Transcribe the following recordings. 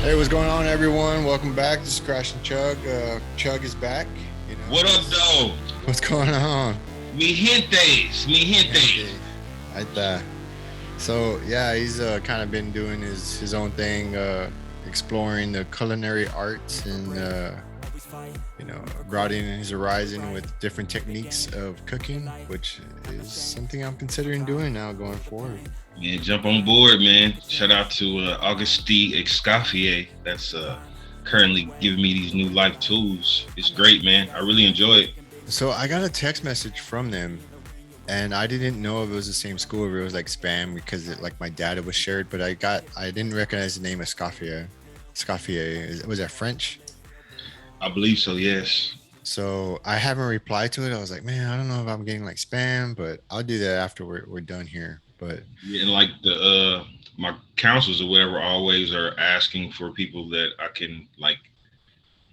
Hey, what's going on, everyone? Welcome back. This is Crash and Chugg. Chugg is back. What up, though? What's going on? Mi gente. I So yeah, he's kind of been doing his own thing, exploring the culinary arts and broadening his horizon with different techniques of cooking, which is something I'm considering doing now going forward. Man, jump on board, man. Shout out to Auguste Escoffier. That's currently giving me these new life tools. It's great, man. I really enjoy it. So I got a text message from them, and I didn't know if it was the same school or it was like spam because my data was shared, but I didn't recognize the name of Escoffier. Was that French? I believe so, yes. So I haven't replied to it. I was like, man, I don't know if I'm getting like spam, but I'll do that after we're done here. But yeah, and like the my counselors or whatever always are asking for people that I can like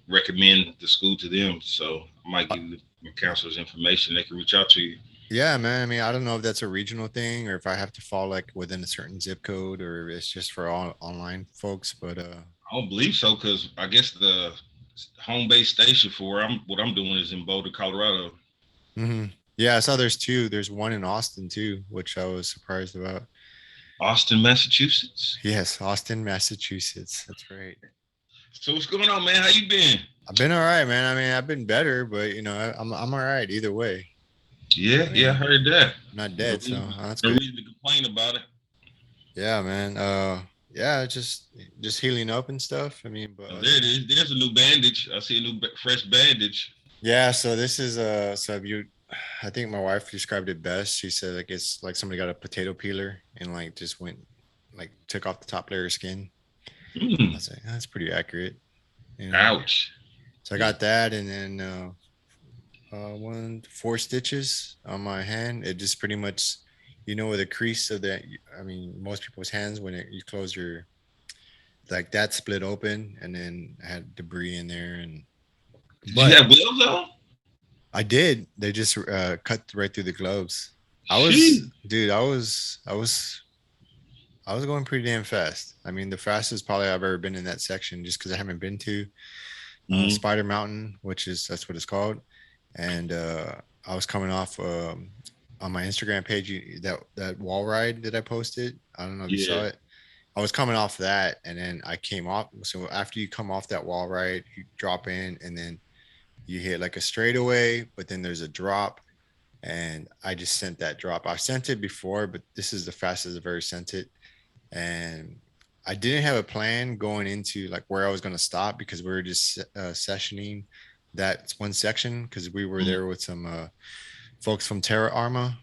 recommend the school to them. So I might give my counselors information. They can reach out to you. yeah, man. I mean, I don't know if that's a regional thing or if I have to fall like within a certain zip code or it's just for all online folks. But I don't believe so because I guess the home base station for what I'm doing is in Boulder, Colorado. Yeah, I saw there's two. There's one in Austin too, which I was surprised about. Austin, Massachusetts. Yes, Austin, Massachusetts. That's right. So what's going on, man? How you been? I've been all right, man. I mean, I've been better, but I'm all right either way. Yeah, I heard that. I'm not dead, so that's no good. reason to complain about it. Yeah, man. Yeah, just healing up and stuff. I mean, but there it is. There's a new bandage. I see a new fresh bandage. Yeah, so this is I think my wife described it best. She said like it's like somebody got a potato peeler and like just went like took off the top layer of skin. I was like, that's pretty accurate. Ouch. So I got that, and then 4 stitches on my hand. It just pretty much, with a crease of that. I mean, most people's hands when you close your, like that split open, and then I had debris in there. And did you have gloves on? I did. They just cut right through the gloves. I was going pretty damn fast. I mean, the fastest probably I've ever been in that section, just because I haven't been to Spider Mountain, that's what it's called. And I was coming off on my Instagram page that wall ride that I posted. I don't know if you saw it. I was coming off that, and then I came off. So after you come off that wall ride, you drop in, and then you hit like a straightaway, but then there's a drop. And I just sent that drop. I've sent it before, but this is the fastest I've ever sent it. And I didn't have a plan going into like where I was going to stop because we were just sessioning that one section because we were there with some folks from Terra Arma,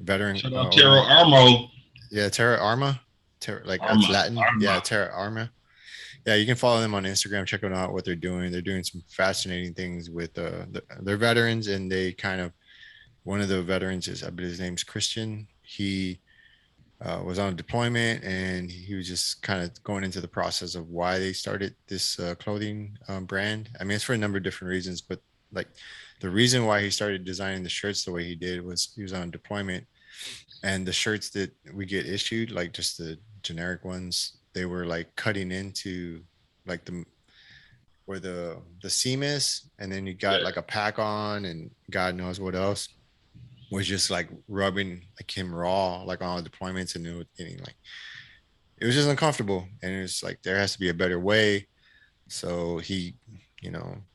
veteran. Terra Armo. Yeah, Terra Arma. That's Latin. Arma. Yeah, Terra Arma. Yeah, you can follow them on Instagram. Check out what they're doing. They're doing some fascinating things with their veterans, and they kind of. One of the veterans I believe his name's Christian. He was on a deployment, and he was just kind of going into the process of why they started this clothing brand. I mean, it's for a number of different reasons, but like the reason why he started designing the shirts the way he did was he was on deployment, and the shirts that we get issued, like just the generic ones, they were like cutting into like where the seam is, and then you got like a pack on, and God knows what else. Was just like rubbing like him raw, like on all the deployments, and it was just uncomfortable. And it was like there has to be a better way. So he,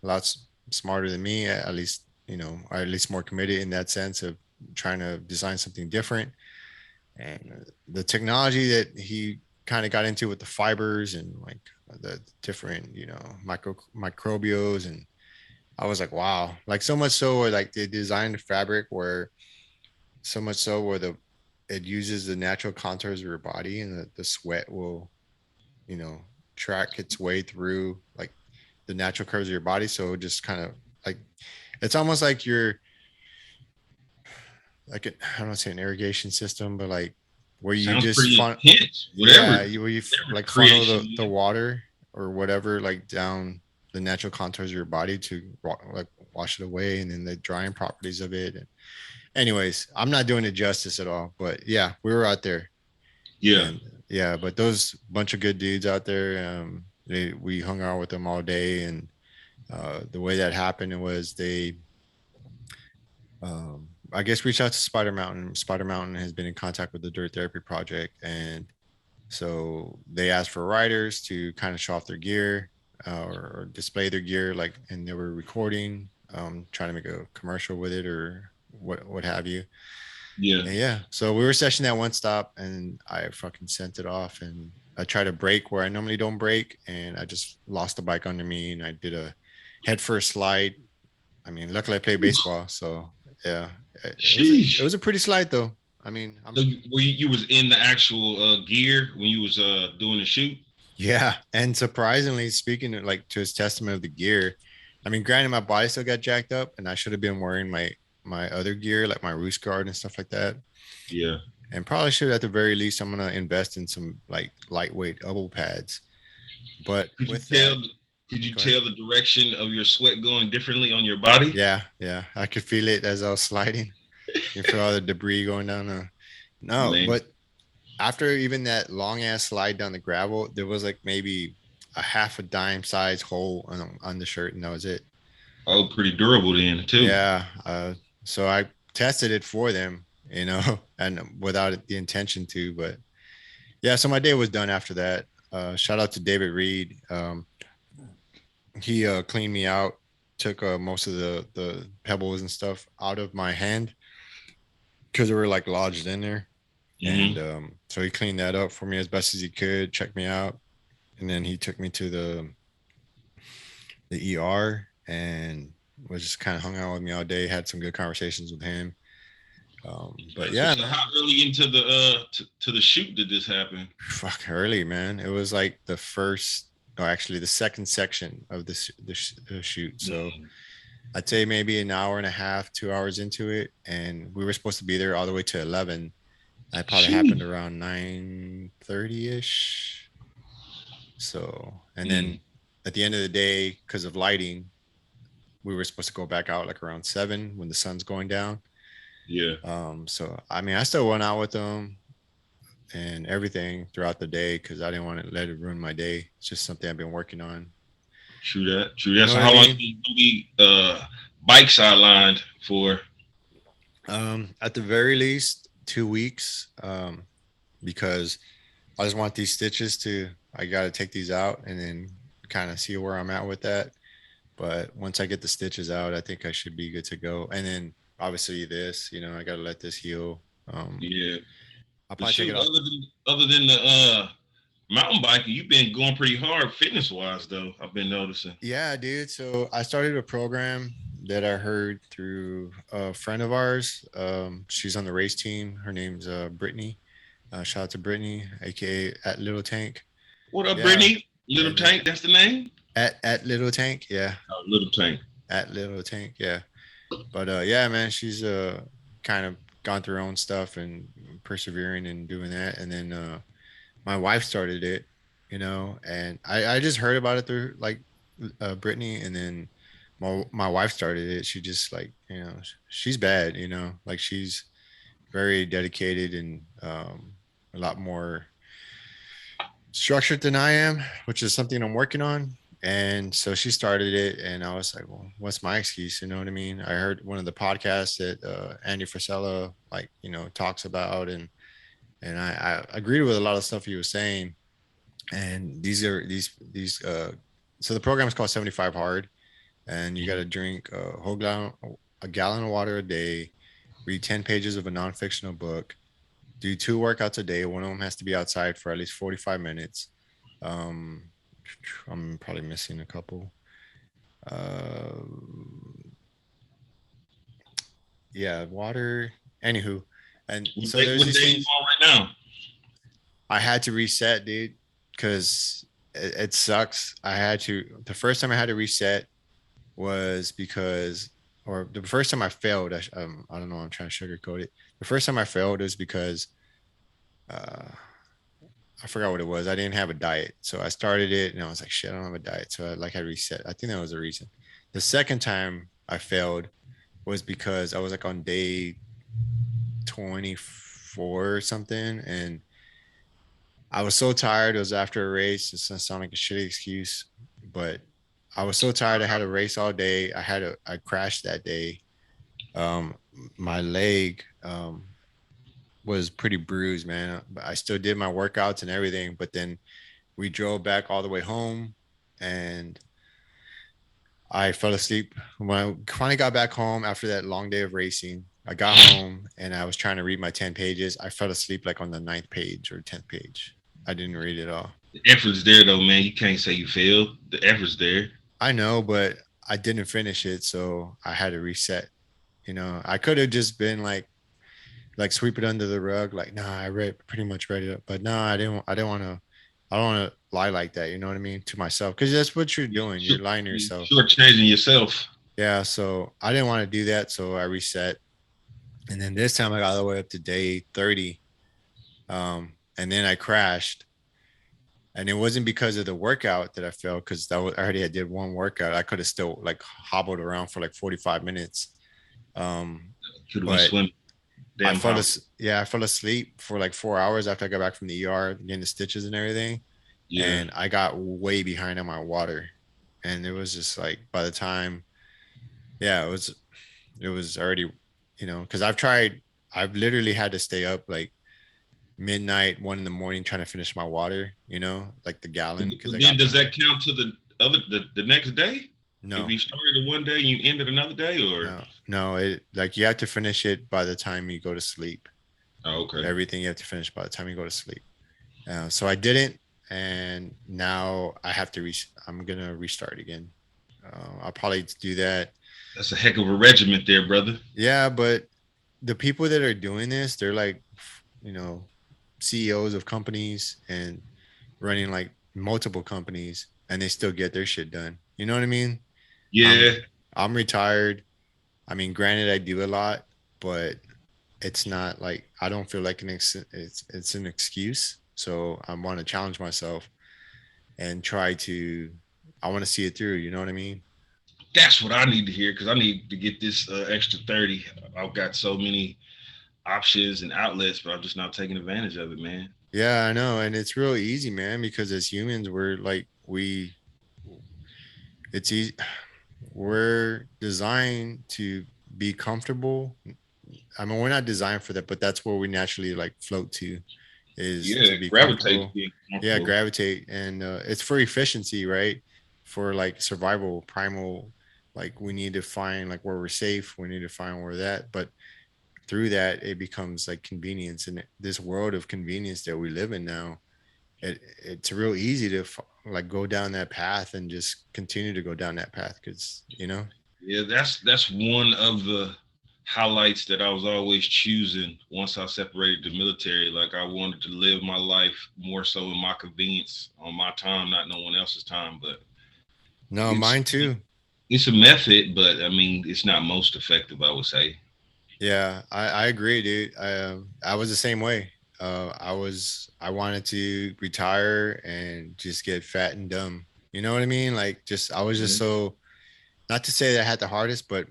lots smarter than me, at least, or at least more committed in that sense of trying to design something different. And the technology that he kind of got into with the fibers and like the different, microbials, and I was like, wow, like so much so where like they designed the fabric where it uses the natural contours of your body, and the sweat will, track its way through like the natural curves of your body. So just kind of like, it's almost like you're like, I don't want to say an irrigation system, but like where you sounds just funnel the water or whatever, like down the natural contours of your body to like wash it away, and then the drying properties of it. And anyways, I'm not doing it justice at all, but yeah, we were out there. Yeah. And, yeah. But those bunch of good dudes out there, we hung out with them all day, and the way that happened was I guess reached out to Spider Mountain. Spider Mountain has been in contact with the Dirt Therapy Project, and so they asked for writers to kind of show off their gear or display their gear, like, and they were recording, trying to make a commercial with it or what have you. Yeah. And yeah, so we were sessioning at one stop, and I fucking sent it off, and I tried to brake where I normally don't brake, and I just lost the bike under me, and I did a head first slide. I mean, luckily I play baseball, so yeah, it Sheesh. was a pretty slide though. I mean, So you was in the actual gear when you was doing the shoot? yeah, and surprisingly, speaking of, like, to his testament of the gear, I mean, granted, my body still got jacked up, and I should have been wearing my other gear, like my roost guard and stuff like that, Yeah. and probably should, at the very least, I'm gonna invest in some like lightweight elbow pads. But Could you with that, tell? Could you go ahead. tell the direction of your sweat going differently on your body? Yeah, yeah, I could feel it as I was sliding. You feel all the debris going down. No, Man. but after even that long ass slide down the gravel, there was like maybe a half a dime size hole on the shirt, and that was it. Oh, pretty durable then too. Yeah. So I tested it for them, and without the intention to, but yeah. So my day was done after that. Shout out to David Reed. He cleaned me out, took most of the pebbles and stuff out of my hand because they were like lodged in there. And Mm-hmm. so he cleaned that up for me as best as he could, checked me out, and then he took me to the ER and was just kind of hung out with me all day. Had some good conversations with him. But yeah, So man, how early into the to the shoot did this happen? fuck early, man. It was like the first, no, actually the second section of the shoot. So Mm. I'd say maybe an hour and a half, 2 hours into it, and we were supposed to be there all the way to 11. That probably happened Sheesh. around 9:30 ish. So, and then Mm. at the end of the day, because of lighting, we were supposed to go back out like around 7 when the sun's going down. Yeah. So I mean, I still went out with them and everything throughout the day because I didn't want to let it ruin my day. It's just something I've been working on. True that. True You that. know So what I how long mean? you gonna be bike sidelined for? At the very least, 2 weeks, because I just want these stitches to. I got to take these out and then kind of see where I'm at with that. But once I get the stitches out, I think I should be good to go. And then obviously this, I got to let this heal. Yeah. I'll But probably take it shoot, off. other than the mountain biking, you've been going pretty hard fitness wise though. I've been noticing. Yeah, dude. So I started a program that I heard through a friend of ours. She's on the race team. Her name's Brittany. Shout out to Brittany, aka at Little Tank. What up, Yeah, Brittany? Little and Tank, that's the name? at Little Tank. Yeah, Oh, Little Tank. at Little Tank. Yeah, but yeah, man, she's kind of gone through her own stuff and persevering and doing that. And then my wife started it, and I just heard about it through like Brittany, and then my wife started it. She just like, she's bad, like she's very dedicated and a lot more structured than I am, which is something I'm working on. And so she started it, and I was like, "Well, what's my excuse?" You know what I mean? I heard one of the podcasts that Andy Frisella, like, talks about, and I agreed with a lot of stuff he was saying. And these. So the program is called 75 Hard, and you got to drink a gallon of water a day, read 10 pages of a non-fictional book, do 2 workouts a day. One of them has to be outside for at least 45 minutes. Um, I'm probably missing a couple. Uh, yeah, water. Anywho, and so there's What these day you things on right now? I had to reset, dude, because it sucks. I had to. The first time I had to reset was because, or the first time I failed. I don't know. I'm trying to sugarcoat it. The first time I failed was because uh, I forgot what it was. I didn't have a diet. So I started it and I was like, shit, I don't have a diet. So I reset. I think that was the reason. The second time I failed was because I was like on day 24 or something. And I was so tired. It was after a race. It's gonna sound like a shitty excuse, but I was so tired. I had a race all day. I crashed that day. Um, my leg was pretty bruised, man. But I still did my workouts and everything. But then we drove back all the way home, and I fell asleep when I finally got back home after that long day of racing. I got home and I was trying to read my 10 pages. I fell asleep like on the ninth page or 10th page. I didn't read it all. The effort's there though, man. You can't say you failed. The effort's there. I know, but I didn't finish it, so I had to reset. I could have just been like sweep it under the rug, like, nah, I read pretty much read it, but no, I didn't want to. I don't want to lie like that. You know what I mean, to myself, because that's what you're doing. You're lying to You yourself. shortchanging yourself. Yeah, so I didn't want to do that, so I reset, and then this time I got all the way up to day 30, and then I crashed, and it wasn't because of the workout that I fell, because I already had did one workout. I could have still like hobbled around for like 45 minutes. Could have been But swimming. Damn hot. I fell asleep for like 4 hours after I got back from the ER, getting the stitches and everything. Yeah. And I got way behind on my water. And it was just like by the time, yeah, it was already, because I've literally had to stay up like midnight, 1 in the morning trying to finish my water, like the gallon, because I Then got does behind. that count to the next day? If No, you started it one day and you ended another day, or no, it like you have to finish it by the time you go to sleep. oh, okay. Everything you have to finish by the time you go to sleep. So I didn't, and now I have to. I'm gonna restart again. I'll probably do that. That's a heck of a regiment there, brother. Yeah, but the people that are doing this, they're like, you know, CEOs of companies and running like multiple companies, and they still get their shit done. You know what I mean? I'm Yeah, I'm retired. I mean, granted, I do a lot, but it's not like I don't feel like it's an excuse. So I want to challenge myself and try to. I want to see it through. You know what I mean? that's what I need to hear because I need to get this extra 30. I've got so many options and outlets, but I'm just not taking advantage of it, man. Yeah, I know, and it's real easy, man. Because as humans, it's easy. We're designed to be comfortable. I mean, we're not designed for that, but that's where we naturally like float to, is to Yeah, be gravitate to comfortable. being Yeah, comfortable. gravitate, and it's for efficiency, right? For like survival, primal. Like we need to find like where we're safe. We need to find where we're that, but through that, it becomes like convenience. And this world of convenience that we live in now, it's real easy to like go down that path and just continue to go down that path because Yeah, that's one of the highlights that I was always choosing once I separated the military. Like I wanted to live my life more so in my convenience on my time, not no one else's time. But no, it's mine too. it's a method, but I mean it's not most effective, I would say. Yeah, I agree, dude. I was the same way. I wanted to retire and just get fat and dumb. You know what I mean? Like, just I was just Yeah. so, not to say that I had the hardest, but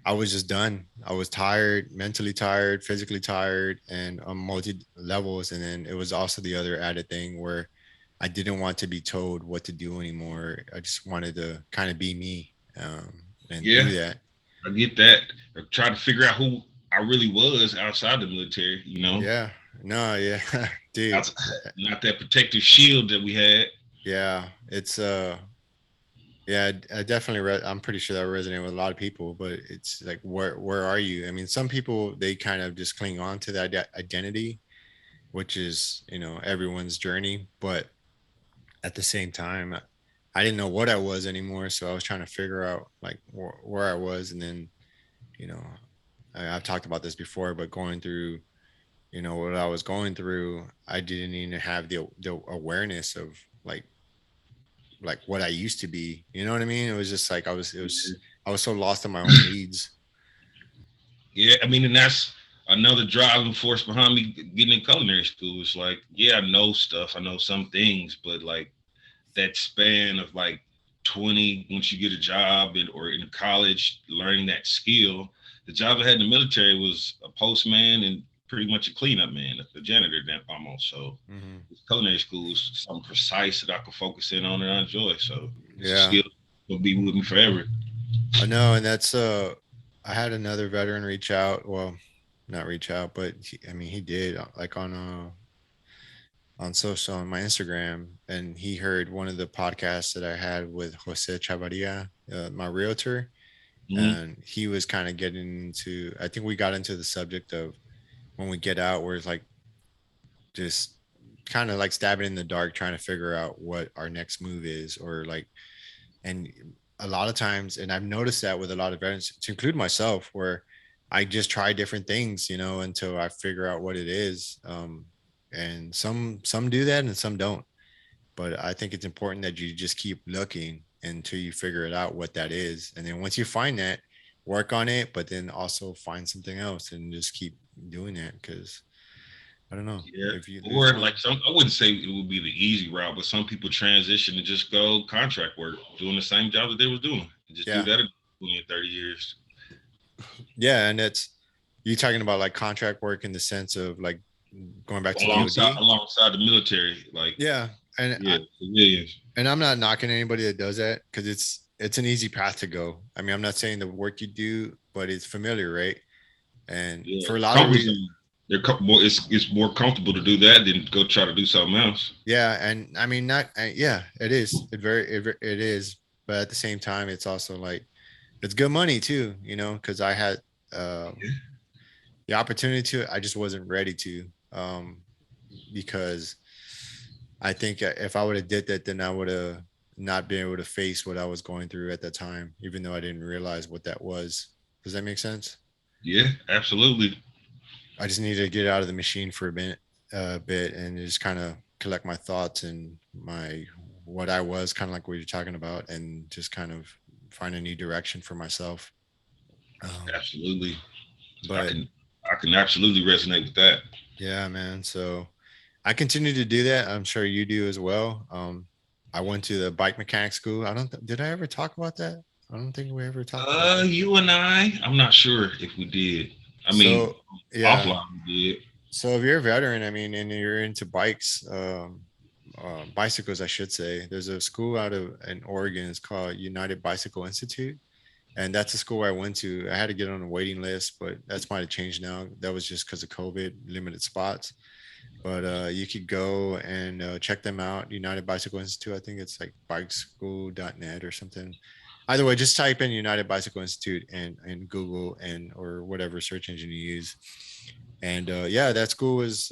I was just done. I was tired, mentally tired, physically tired, and on multi levels. And then it was also the other added thing where I didn't want to be told what to do anymore. I just wanted to kind of be me. And Yeah, through that, I get that. I try to figure out who I really was outside the military, yeah, no, yeah, dude, Outs- not that protective shield that we had. yeah, it's yeah, I definitely I'm pretty sure that resonated with a lot of people, but it's like, where are you? I mean, some people, they kind of just cling on to that identity, which is, everyone's journey, but at the same time, I didn't know what I was anymore, so I was trying to figure out like where I was. And then, you know I've talked about this before, but going through, what I was going through, I didn't even have the awareness of like what I used to be. You know what I mean? It was just like I was so lost in my own weeds. Yeah, I mean, and that's another driving force behind me getting in culinary school. It's like, yeah, I know stuff, I know some things, but like that span of like 20, once you get a job or in college, learning that skill. The job I had in the military was a postman and pretty much a cleanup man, a janitor then almost. So Hmm. this culinary school is something precise that I can focus in on and I enjoy. So it's a Yeah, skill that will be with me forever. I know, and that's I had another veteran reach out. Well, not reach out, but I mean, he did like on social on my Instagram, and he heard one of the podcasts that I had with Jose Chavarria, my realtor, Mm-hmm. and he was kind of getting into. I think we got into the subject of when we get out, where it's like just kind of like stabbing in the dark, trying to figure out what our next move is, or like, and a lot of times, and I've noticed that with a lot of veterans, to include myself, where I just try different things, until I figure out what it is. And some do that and some don't. But I think it's important that you just keep looking until you figure it out what that is. And then once you find that, work on it, but then also find something else and just keep doing that. Cause I don't know Yeah. if you lose Or like one. some, I wouldn't say it would be the easy route, but some people transition to just go contract work, doing the same job that they was doing, and just do Yeah. that in 20 or 30 years. Yeah. And it's, you talking about like contract work in the sense of like going back to Alongside DOD. alongside the military, like Yeah. And yeah, civilians. I'm not knocking anybody that does that because it's an easy path to go. I mean, I'm not saying the work you do, but it's familiar, right? And Yeah, for a it's lot of comfort reasons, zone. More. It's more comfortable to do that than go try to do something else. yeah. And I mean, not yeah, it is. It is, but at the same time, it's also like it's good money too, because I had um, the opportunity to. I just wasn't ready to, because I think if I would have did that, then I would have not been able to face what I was going through at that time, even though I didn't realize what that was. Does that make sense? Yeah, absolutely. I just needed to get out of the machine for a bit, and just kind of collect my thoughts and my what I was, kind of like what you're talking about, and just kind of find a new direction for myself. Um, Absolutely. I but can I can absolutely resonate with that. yeah, man. So I continue to do that. I'm sure you do as well. I went to the bike mechanic school. I don't. Did I ever talk about that? I don't think we ever talked about that. You and I'm not sure if we did. I mean, So yeah. offline we did. So if you're a veteran, I mean, and you're into bikes, bicycles, I should say, there's a school out of in Oregon. It's called United Bicycle Institute, and that's a school I went to. I had to get on a waiting list, but that's might have changed now. That was just because of COVID, limited spots. But you could go and check them out. United Bicycle Institute. I think it's like bikeschool.net or something. Either way, just type in United Bicycle Institute and Google and or whatever search engine you use. And yeah, that school was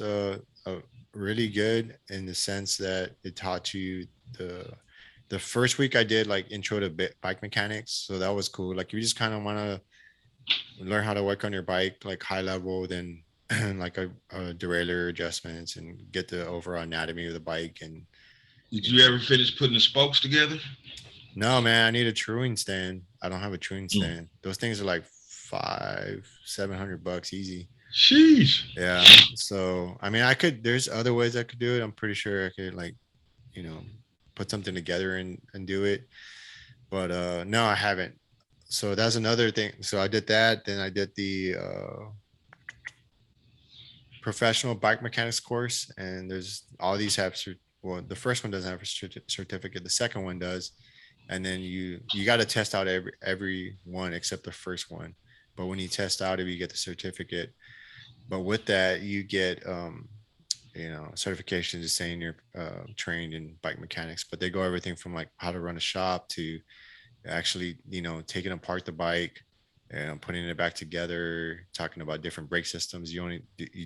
really good in the sense that it taught you the the first week I did like intro to bike mechanics, so that was cool. Like you just kind of want to learn how to work on your bike like high level, then like a derailleur adjustments and get the overall anatomy of the bike. And Did you you know ever finish putting the spokes together? no, man, I need a truing stand. I don't have a truing Mm. stand. Those things are like 700 bucks easy. Sheesh. Yeah. So I mean, I could. There's other ways I could do it. I'm pretty sure I could like, you know, put something together and do it. But no, I haven't. So that's another thing. So I did that. Then I did the professional bike mechanics course, and there's all these have. Well, the first one doesn't have a certificate. The second one does, and then you got to test out every one except the first one. But when you test out it, you get the certificate. But with that, you get certification just saying you're trained in bike mechanics. But they go everything from like how to run a shop to actually taking apart the bike and putting it back together, talking about different brake systems. You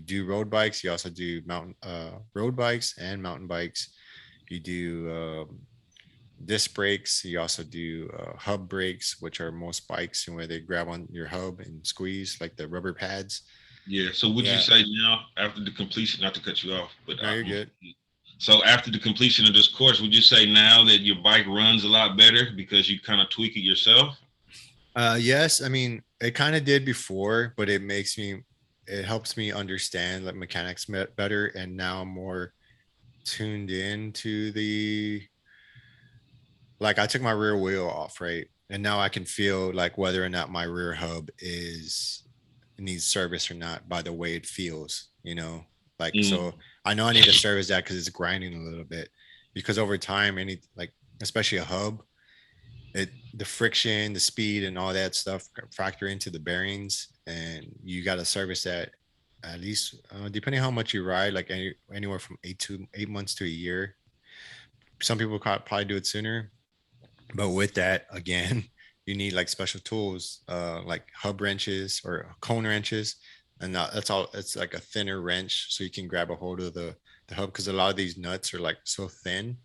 do road bikes, you also do mountain road bikes and mountain bikes. You do disc brakes, you also do hub brakes, which are most bikes and where they grab on your hub and squeeze like the rubber pads. Yeah. So would you Yeah. say now after the completion, not to cut you off, but No, you're good. so after the completion of this course, would you say now that your bike runs a lot better because you kind of tweak it yourself? Yes, I mean it kind of did before, but it helps me understand like mechanics better, and now I'm more tuned in to the like I took my rear wheel off, right? And now I can feel like whether or not my rear hub is needs service or not by the way it feels, you know. Like, Mm. so I know I need to service that because it's grinding a little bit, because over time, any like especially a hub, the friction, the speed, and all that stuff factor into the bearings, and you got to service that at least depending how much you ride, like anywhere from 8 months to a year. Some people probably do it sooner, but with that, again, you need like special tools, like hub wrenches or cone wrenches, and that's all. It's like a thinner wrench, so you can grab a hold of the hub, because a lot of these nuts are like so thin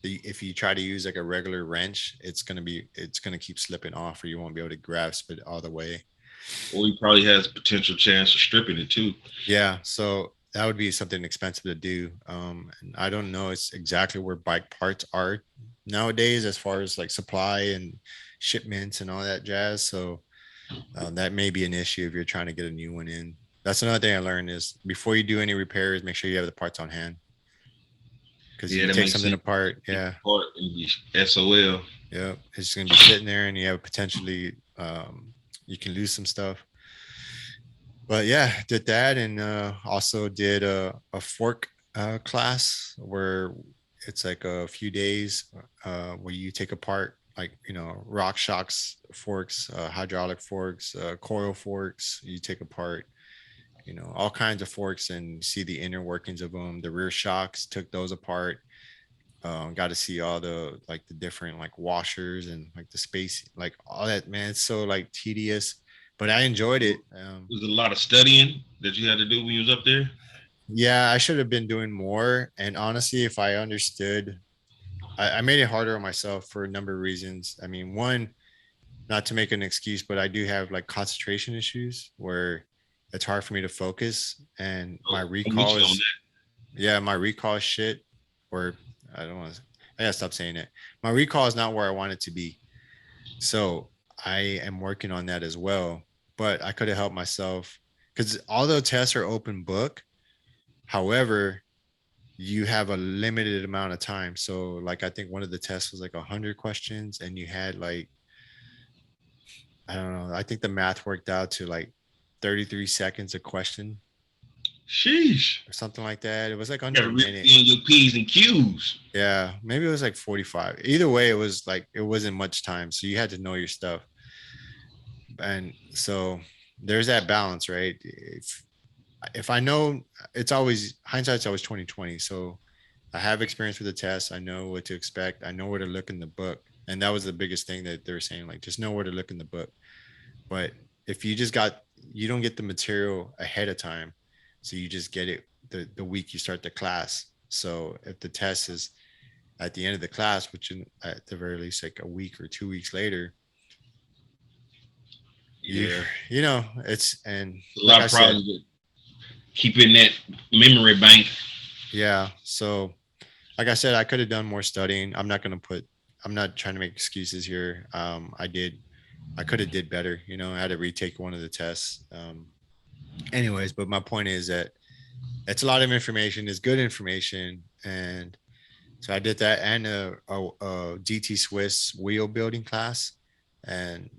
that if you try to use like a regular wrench, it's gonna keep slipping off, or you won't be able to grasp it all the way. Or he probably has potential chance of stripping it too. Yeah, so that would be something expensive to do. And I don't know it's exactly where bike parts are nowadays as far as like supply and shipments and all that jazz. So that may be an issue if you're trying to get a new one in. That's another thing I learned is before you do any repairs, make sure you have the parts on hand. Because Yeah, you that take makes something sense. apart, Take yeah, apart and be SOL. yeah, it's gonna be sitting there, and you have potentially you can lose some stuff. But yeah, did that, and also did a fork class where it's like a few days where you take apart like rock shocks forks, hydraulic forks, coil forks. You take apart all kinds of forks and see the inner workings of them. The rear shocks, took those apart. Got to see all the like the different like washers and like the space, like all that. Man, it's so like tedious, but I enjoyed it. Was a lot of studying that you had to do when you was up there. Yeah, I should have been doing more. And honestly, if I understood, I made it harder on myself for a number of reasons. I mean, one, not to make an excuse, but I do have like concentration issues where it's hard for me to focus. And my Oh, I'm with recall you on is, that. yeah, my recall is shit. Or I don't want to, I gotta stop saying it. My recall is not where I want it to be. So I am working on that as well. But I could have helped myself because all the tests are open book. However, you have a limited amount of time. So like I think one of the tests was like 100 questions, and you had like, I don't know, I think the math worked out to like 33 seconds a question Sheesh. or something like that. It was like You under gotta a really minute. be on your P's and Q's. Yeah, maybe it was like 45. Either way, it was like it wasn't much time. So you had to know your stuff. And so there's that balance, right? If I know, it's always hindsight's always 2020. So I have experience with the test. I know what to expect. I know where to look in the book. And that was the biggest thing that they were saying, like just know where to look in the book. But if you don't get the material ahead of time. So you just get it the week you start the class. So if the test is at the end of the class, which at the very least like a week or 2 weeks later, you Yeah, it's, and a like lot I of said, problems with keeping that memory bank. yeah. So like I said, I could have done more studying. I'm not trying to make excuses here. I could have did better. I had to retake one of the tests. Anyways, but my point is that it's a lot of information. It's good information, and so I did that and GT Swiss wheel building class, and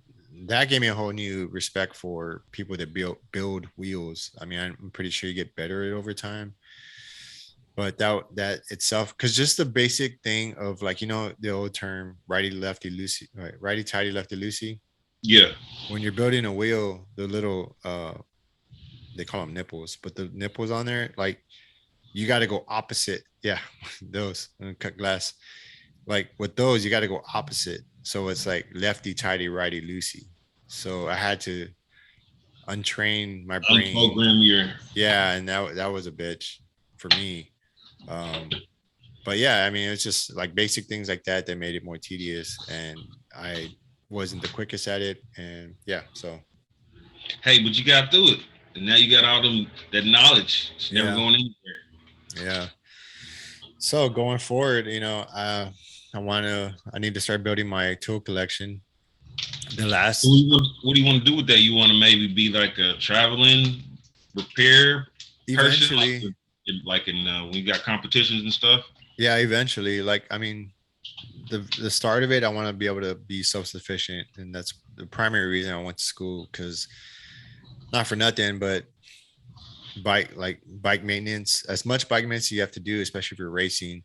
that gave me a whole new respect for people that build wheels. I mean, I'm pretty sure you get better at it over time, but that itself, because just the basic thing of like the old term righty lefty loosey, right, righty tighty lefty loosey. Yeah, When you're building a wheel, the little they call them nipples, but the nipples on there, like you got to go opposite. Yeah, those cut glass. Like with those, you got to go opposite. So it's like lefty tighty, righty loosey. So I had to untrain my brain. unprogram your. Yeah, and that was a bitch for me. Um, but yeah, I mean, it's just like basic things like that that made it more tedious, and I wasn't the quickest at it. And yeah, so Hey, but you got through it, and now you got all them that knowledge. It's never yeah, going anywhere. yeah. So going forward, I need to start building my tool collection. The last What do you want to do with that? You want to maybe be like a traveling repair person, eventually, like in when you got competitions and stuff. yeah, eventually, like I mean, the start of it, I want to be able to be self sufficient, and that's the primary reason I went to school, because not for nothing, but bike maintenance, as much bike maintenance you have to do, especially if you're racing,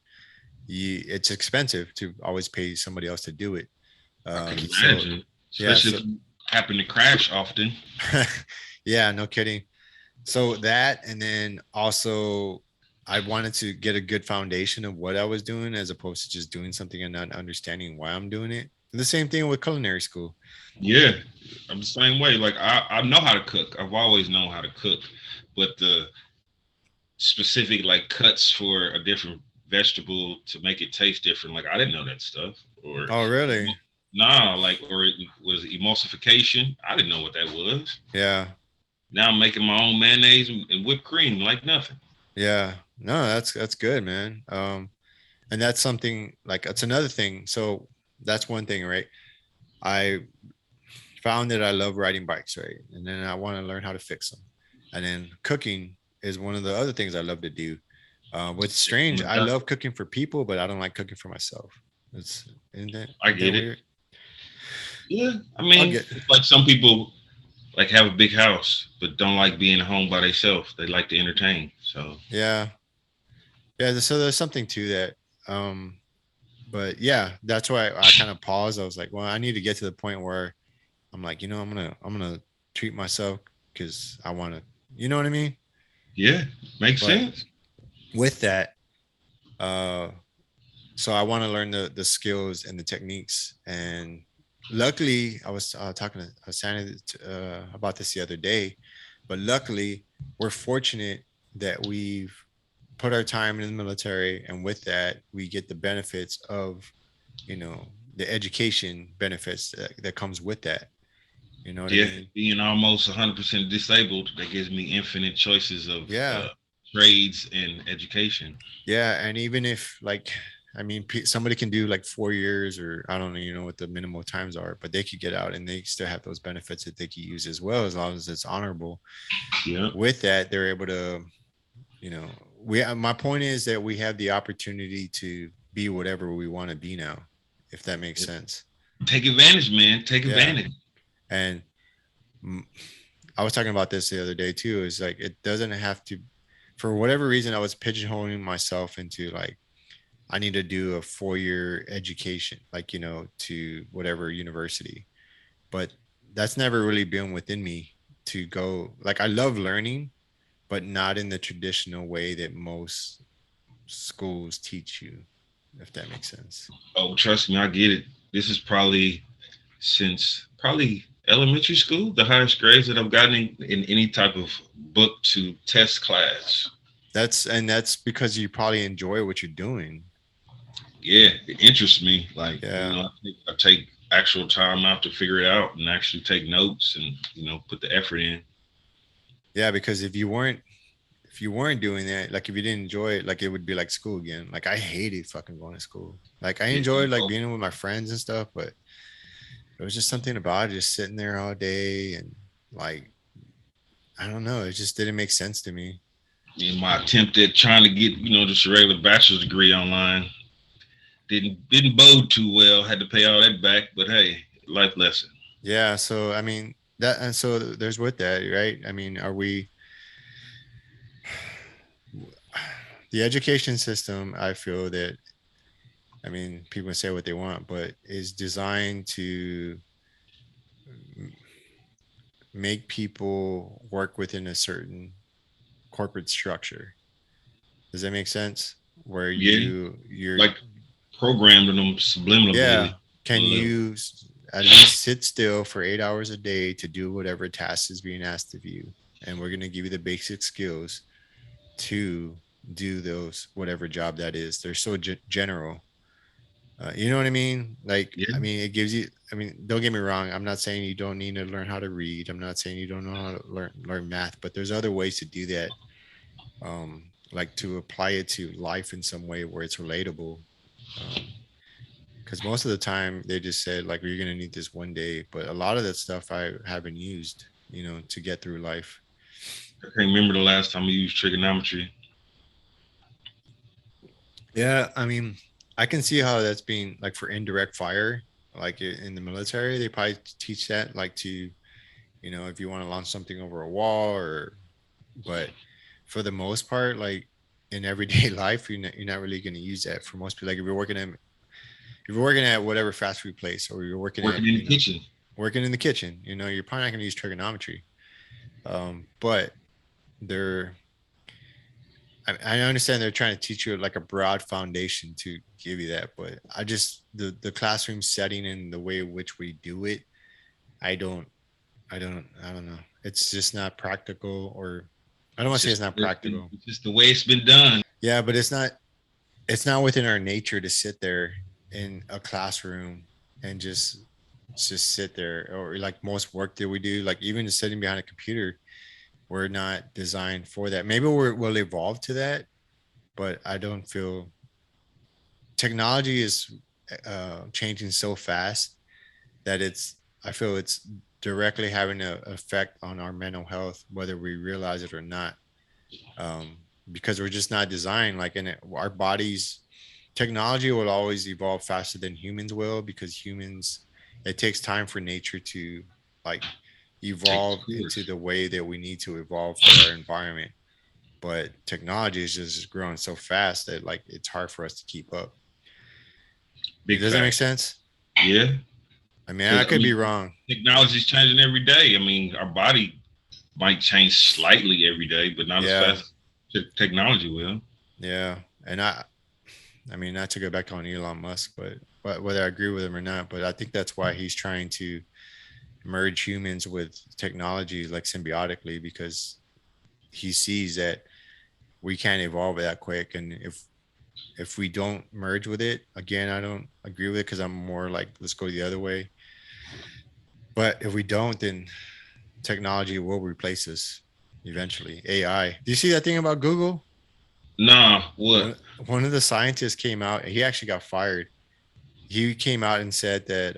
it's expensive to always pay somebody else to do it. I can So imagine, yeah, especially so if you happen to crash often. yeah, no kidding. So that, and then also I wanted to get a good foundation of what I was doing as opposed to just doing something and not understanding why I'm doing it. And the same thing with culinary school. Yeah, I'm the same way. Like I know how to cook. I've always known how to cook, but the specific like cuts for a different vegetable to make it taste different, like I didn't know that stuff. Or Oh, really? nah, like or it was emulsification. I didn't know what that was. Yeah. Now I'm making my own mayonnaise and whipped cream like nothing. Yeah. No, that's good, man. And that's something like it's another thing. So that's one thing, right? I found that I love riding bikes, right? And then I want to learn how to fix them. And then cooking is one of the other things I love to do. What's strange, I love cooking for people, but I don't like cooking for myself. It's I isn't that get it. weird? Yeah, I I'll mean, get it's like some people like have a big house but don't like being home by themselves. They like to entertain. So yeah. Yeah. So there's something to that. Um, but yeah, that's why I kind of paused. I was like, well, I need to get to the point where I'm like, I'm gonna treat myself because I wanna, you know what I mean? yeah, makes But sense. with that, uh so I want to learn the skills and the techniques. And luckily, I was talking to Santa about this the other day. But luckily, we're fortunate that we've put our time in the military, and with that, we get the benefits of, you know, the education benefits that comes with that. You know what I Yeah, mean? being almost 100% disabled, that gives me infinite choices of Yeah, trades and education. yeah. And even if like, I mean, somebody can do like 4 years, or I don't know, what the minimal times are, but they could get out and they still have those benefits that they could use as well, as long as it's honorable. Yeah, With that, they're able to, you know, my point is that we have the opportunity to be whatever we want to be now, if that makes sense. take advantage, man. Take Yeah. advantage. And mm, I was talking about this the other day too. Is like, it doesn't have to, for whatever reason, I was pigeonholing myself into like, I need to do a 4 year education, like, to whatever university. But that's never really been within me to go. Like, I love learning, but not in the traditional way that most schools teach you, if that makes sense. Oh, trust me, I get it. This is probably since probably elementary school, the highest grades that I've gotten in any type of book to test class. That's because you probably enjoy what you're doing. Yeah, it interests me. Like, Yeah. I take actual time out to figure it out and actually take notes and, put the effort in. Yeah. Because if you weren't doing that, like if you didn't enjoy it, like it would be like school again. Like I hated fucking going to school. Like I Yeah, enjoyed like being with my friends and stuff, but there was just something about it, just sitting there all day and like, I don't know, it just didn't make sense to me. in my attempt at trying to get, just a regular bachelor's degree online, didn't bode too well. Had to pay all that back, but hey, life lesson. Yeah, so I mean that, and so there's with that, right? I mean, are we the education system, I feel that, I mean, people say what they want, but is designed to make people work within a certain corporate structure. Does that make sense? Where Yeah, you're like programmed them yeah, subliminally a can little. you at least sit still for 8 hours a day to do whatever task is being asked of you? And we're going to give you the basic skills to do those, whatever job that is. They're so general. You know what I mean? Like, Yeah, I mean, it gives you, I mean, don't get me wrong. I'm not saying you don't need to learn how to read. I'm not saying you don't know how to learn math, but there's other ways to do that. Like to apply it to life in some way where it's relatable. Because most of the time they just said like, you're gonna need this one day, but a lot of that stuff I haven't used, to get through life. I can't remember the last time I used trigonometry. Yeah, I mean, I can see how that's being like for indirect fire, like in the military, they probably teach that like to if you want to launch something over a wall, or but for the most part, like in everyday life, you're not really going to use that for most people. Like if you're working at whatever fast food place, or you're working at Working in the kitchen. working in the kitchen, you're probably not going to use trigonometry. But they're I understand they're trying to teach you like a broad foundation to give you that, but I just the classroom setting and the way in which we do it, I don't I don't know. It's just not practical, or I don't want It's to say just it's not it's been, practical. it's just the way it's been done. Yeah, but it's not within our nature to sit there in a classroom and just sit there, or like most work that we do, like even just sitting behind a computer, we're not designed for that. Maybe we'll evolve to that, but I don't feel technology is changing so fast that I feel it's directly having an effect on our mental health, whether we realize it or not. um, because we're just not designed like in it. Our bodies, technology will always evolve faster than humans will, because humans, it takes time for nature to like Take evolve the into course. the way that we need to evolve for our environment. But technology is just growing so fast that like it's hard for us to keep up. Big Does that make fact. sense? Yeah. I mean, I Because I could be mean, wrong. technology is changing every day. I mean, our body might change slightly every day, but not as Yeah, fast as technology will. yeah. And I mean, not to go back on Elon Musk, but whether I agree with him or not, but I think that's why he's trying to merge humans with technology like symbiotically, because he sees that we can't evolve that quick. And if we don't merge with it, again, I don't agree with it, because I'm more like, let's go the other way. But if we don't, then technology will replace us eventually. AI. Do you see that thing about Google? Nah, what? One one of the scientists came out. He actually got fired. He came out and said that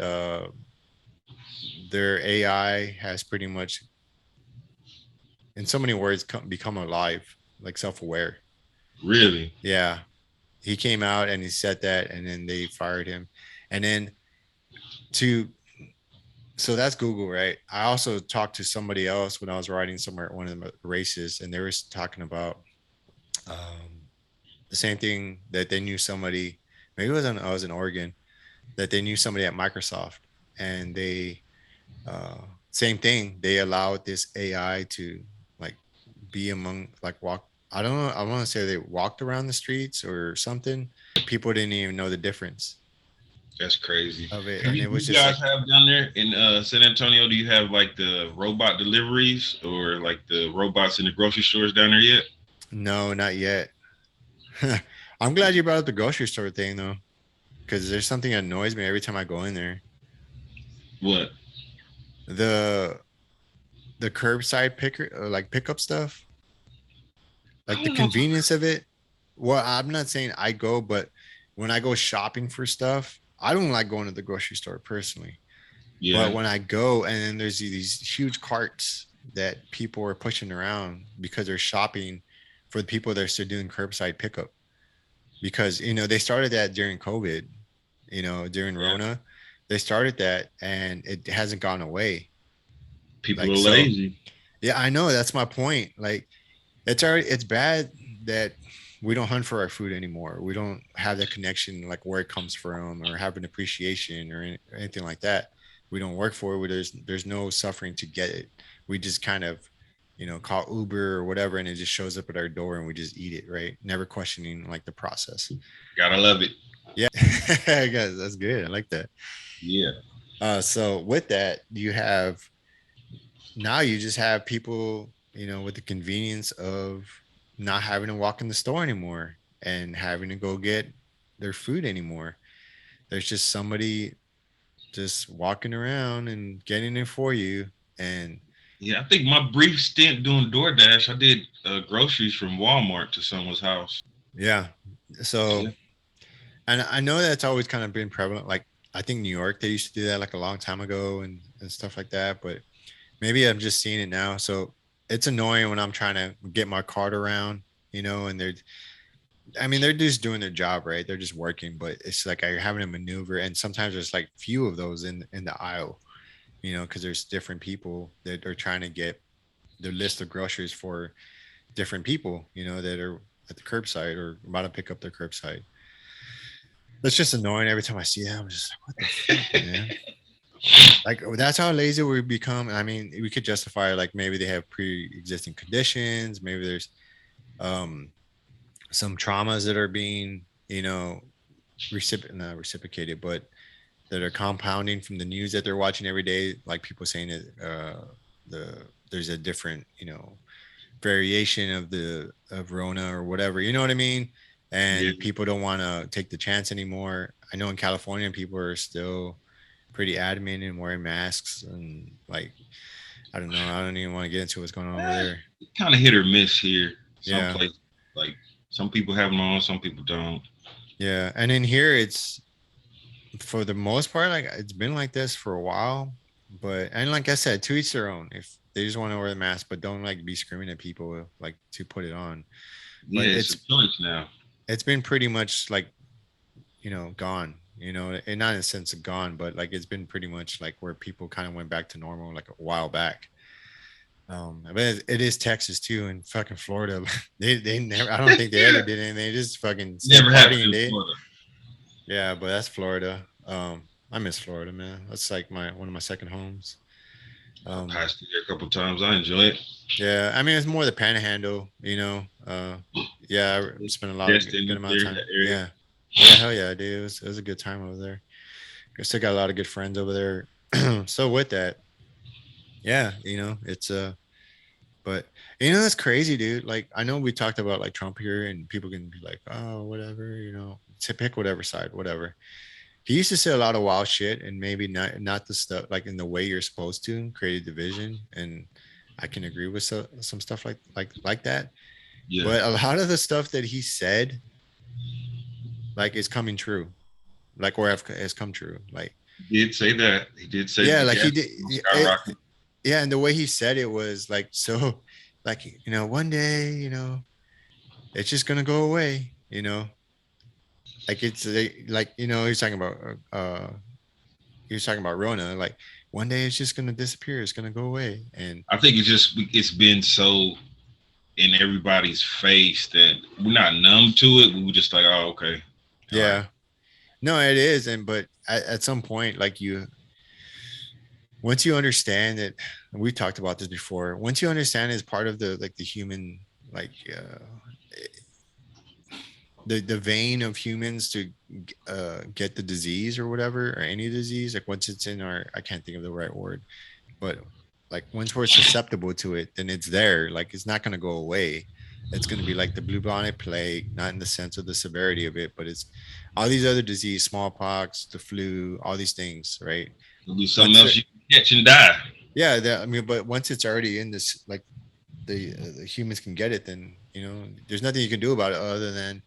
their AI has pretty much, in so many words, become alive, like self-aware. Really? Yeah, he came out and he said that, and then they fired him. And then to so that's Google, right? I also talked to somebody else when I was riding somewhere at one of the races, and they were talking about um, the same thing, that they knew somebody. Maybe I was in Oregon, that they knew somebody at Microsoft, and they uh, same thing. They allowed this AI to like be among, like, walk. I don't know. I want to say they walked around the streets or something. People didn't even know the difference That's crazy. of it, Have and you, it do was you just guys like, have down there in San Antonio? Do you have like the robot deliveries or like the robots in the grocery stores down there yet? no, not yet. I'm glad you brought up the grocery store thing though, because there's something that annoys me every time I go in there. What? The the curbside picker, like pickup stuff, I like the don't know. convenience of it. Well, I'm not saying I go, but when I go shopping for stuff, I don't like going to the grocery store personally. But Yeah, when I go, and then there's these huge carts that people are pushing around because they're shopping for the people that are still doing curbside pickup. Because they started that during COVID, during yeah. Rona, they started that, and it hasn't gone away. People Like, are so, lazy. yeah, I know, that's my point. Like, it's bad that we don't hunt for our food anymore. We don't have that connection, like where it comes from, or have an appreciation, or anything like that. We don't work for it. There's no suffering to get it. We just kind of, call Uber or whatever, and it just shows up at our door, and we just eat it, right? Never questioning like the process. Gotta love it. Yeah, guys, that's good. I like that. Yeah. So with that, you just have people, with the convenience of not having to walk in the store anymore and having to go get their food anymore. There's just somebody just walking around and getting it for you. And Yeah, I think my brief stint doing DoorDash, I did groceries from Walmart to someone's house. yeah, so, Yeah. and I know that's always kind of been prevalent. Like, I think New York, they used to do that like a long time ago, and stuff like that. But maybe I'm just seeing it now. So it's annoying when I'm trying to get my cart around, and I mean, they're just doing their job, right? They're just working, but it's like I having to maneuver, and sometimes there's like few of those in the aisle, because there's different people that are trying to get their list of groceries for different people, that are at the curbside or about to pick up their curbside. That's just annoying. Every time I see that, I'm just like, what the fuck, man? Like that's how lazy we become. I mean, we could justify like maybe they have pre-existing conditions, maybe there's um some traumas that are being, not reciprocated, but that are compounding from the news that they're watching every day, like people saying that there's a different, variation of Rona or whatever, you know what I mean? Yeah. And people don't want to take the chance anymore. I know in California people are still pretty adamant in wearing masks, and like I don't know, I don't even want to get into what's going on over there. Kind of hit or miss here. Some Yeah. place like some people have them on, some people don't. Yeah. And in here it's for the most part, like it's been like this for a while. But and like I said, to each their own. If they just want to wear the mask, but don't like be screaming at people like to put it on. Yeah, But it's a choice now. it's been pretty much like, gone, and not in a sense of gone, but like it's been pretty much like where people kind of went back to normal like a while back. But it is Texas too, and fucking Florida. They never. I don't think they ever did anything. They just fucking stay Never happened partying. in They Florida. Yeah, but that's Florida. I miss Florida, man. That's like my one of my second homes. I Um, passed through there a couple times. I enjoy it. yeah, I mean it's more the Panhandle, yeah, I spent a lot of good Destin amount of there, time. that area. Yeah, yeah, hell yeah, dude. It was a good time over there. I still got a lot of good friends over there. So with that, yeah, it's but that's crazy, dude. Like I know we talked about like Trump here, and people can be like, oh, whatever, to pick whatever side, whatever. He used to say a lot of wild shit, and maybe not the stuff like in the way you're supposed to create a division. And I can agree with some stuff like that. Yeah. But a lot of the stuff that he said, like, is coming true, like, or has come true. Like, He did say that. He did say yeah, the like he gas did. skyrocketed. Yeah, and the way he said it was like so, like one day, it's just gonna go away. Like it's like he's talking about he was talking about Rona. Like one day it's just gonna disappear. It's gonna go away. And I think it's been so in everybody's face that we're not numb to it. We were just like, oh, okay, all right. yeah, no, it is. And but at some point, like once you understand that, we talked about this before. Once you understand it's part of the human, like the vein of humans to get the disease or whatever, or any disease, like once it's in our, I can't think of the right word, but like once we're susceptible to it, then it's there. Like it's not going to go away. It's going to be like the bubonic plague, not in the sense of the severity of it, but it's all these other disease, smallpox, the flu, all these things, right? It'll be something Once else they're, you can catch and die. yeah, I mean, but once it's already in this, like the humans can get it, then there's nothing you can do about it other than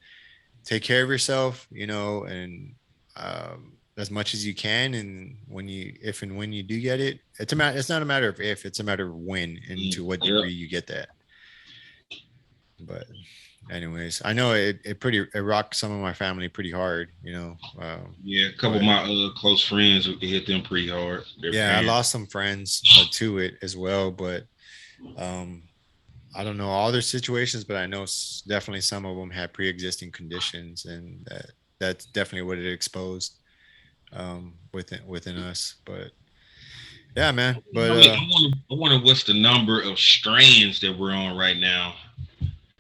take care of yourself, and as much as you can. And if and when you do get it, it's not a matter of if, it's a matter of when and to what Yep. degree you get that. But anyways, I know it rocked some of my family pretty hard, Yeah, a couple of but my close friends, it hit them pretty hard. Their yeah, I parents. lost some friends to it as well. But um, I don't know all their situations, but I know definitely some of them had pre-existing conditions, and that's definitely what it exposed within us. But yeah, man. But I mean, I wonder what's the number of strands that we're on right now.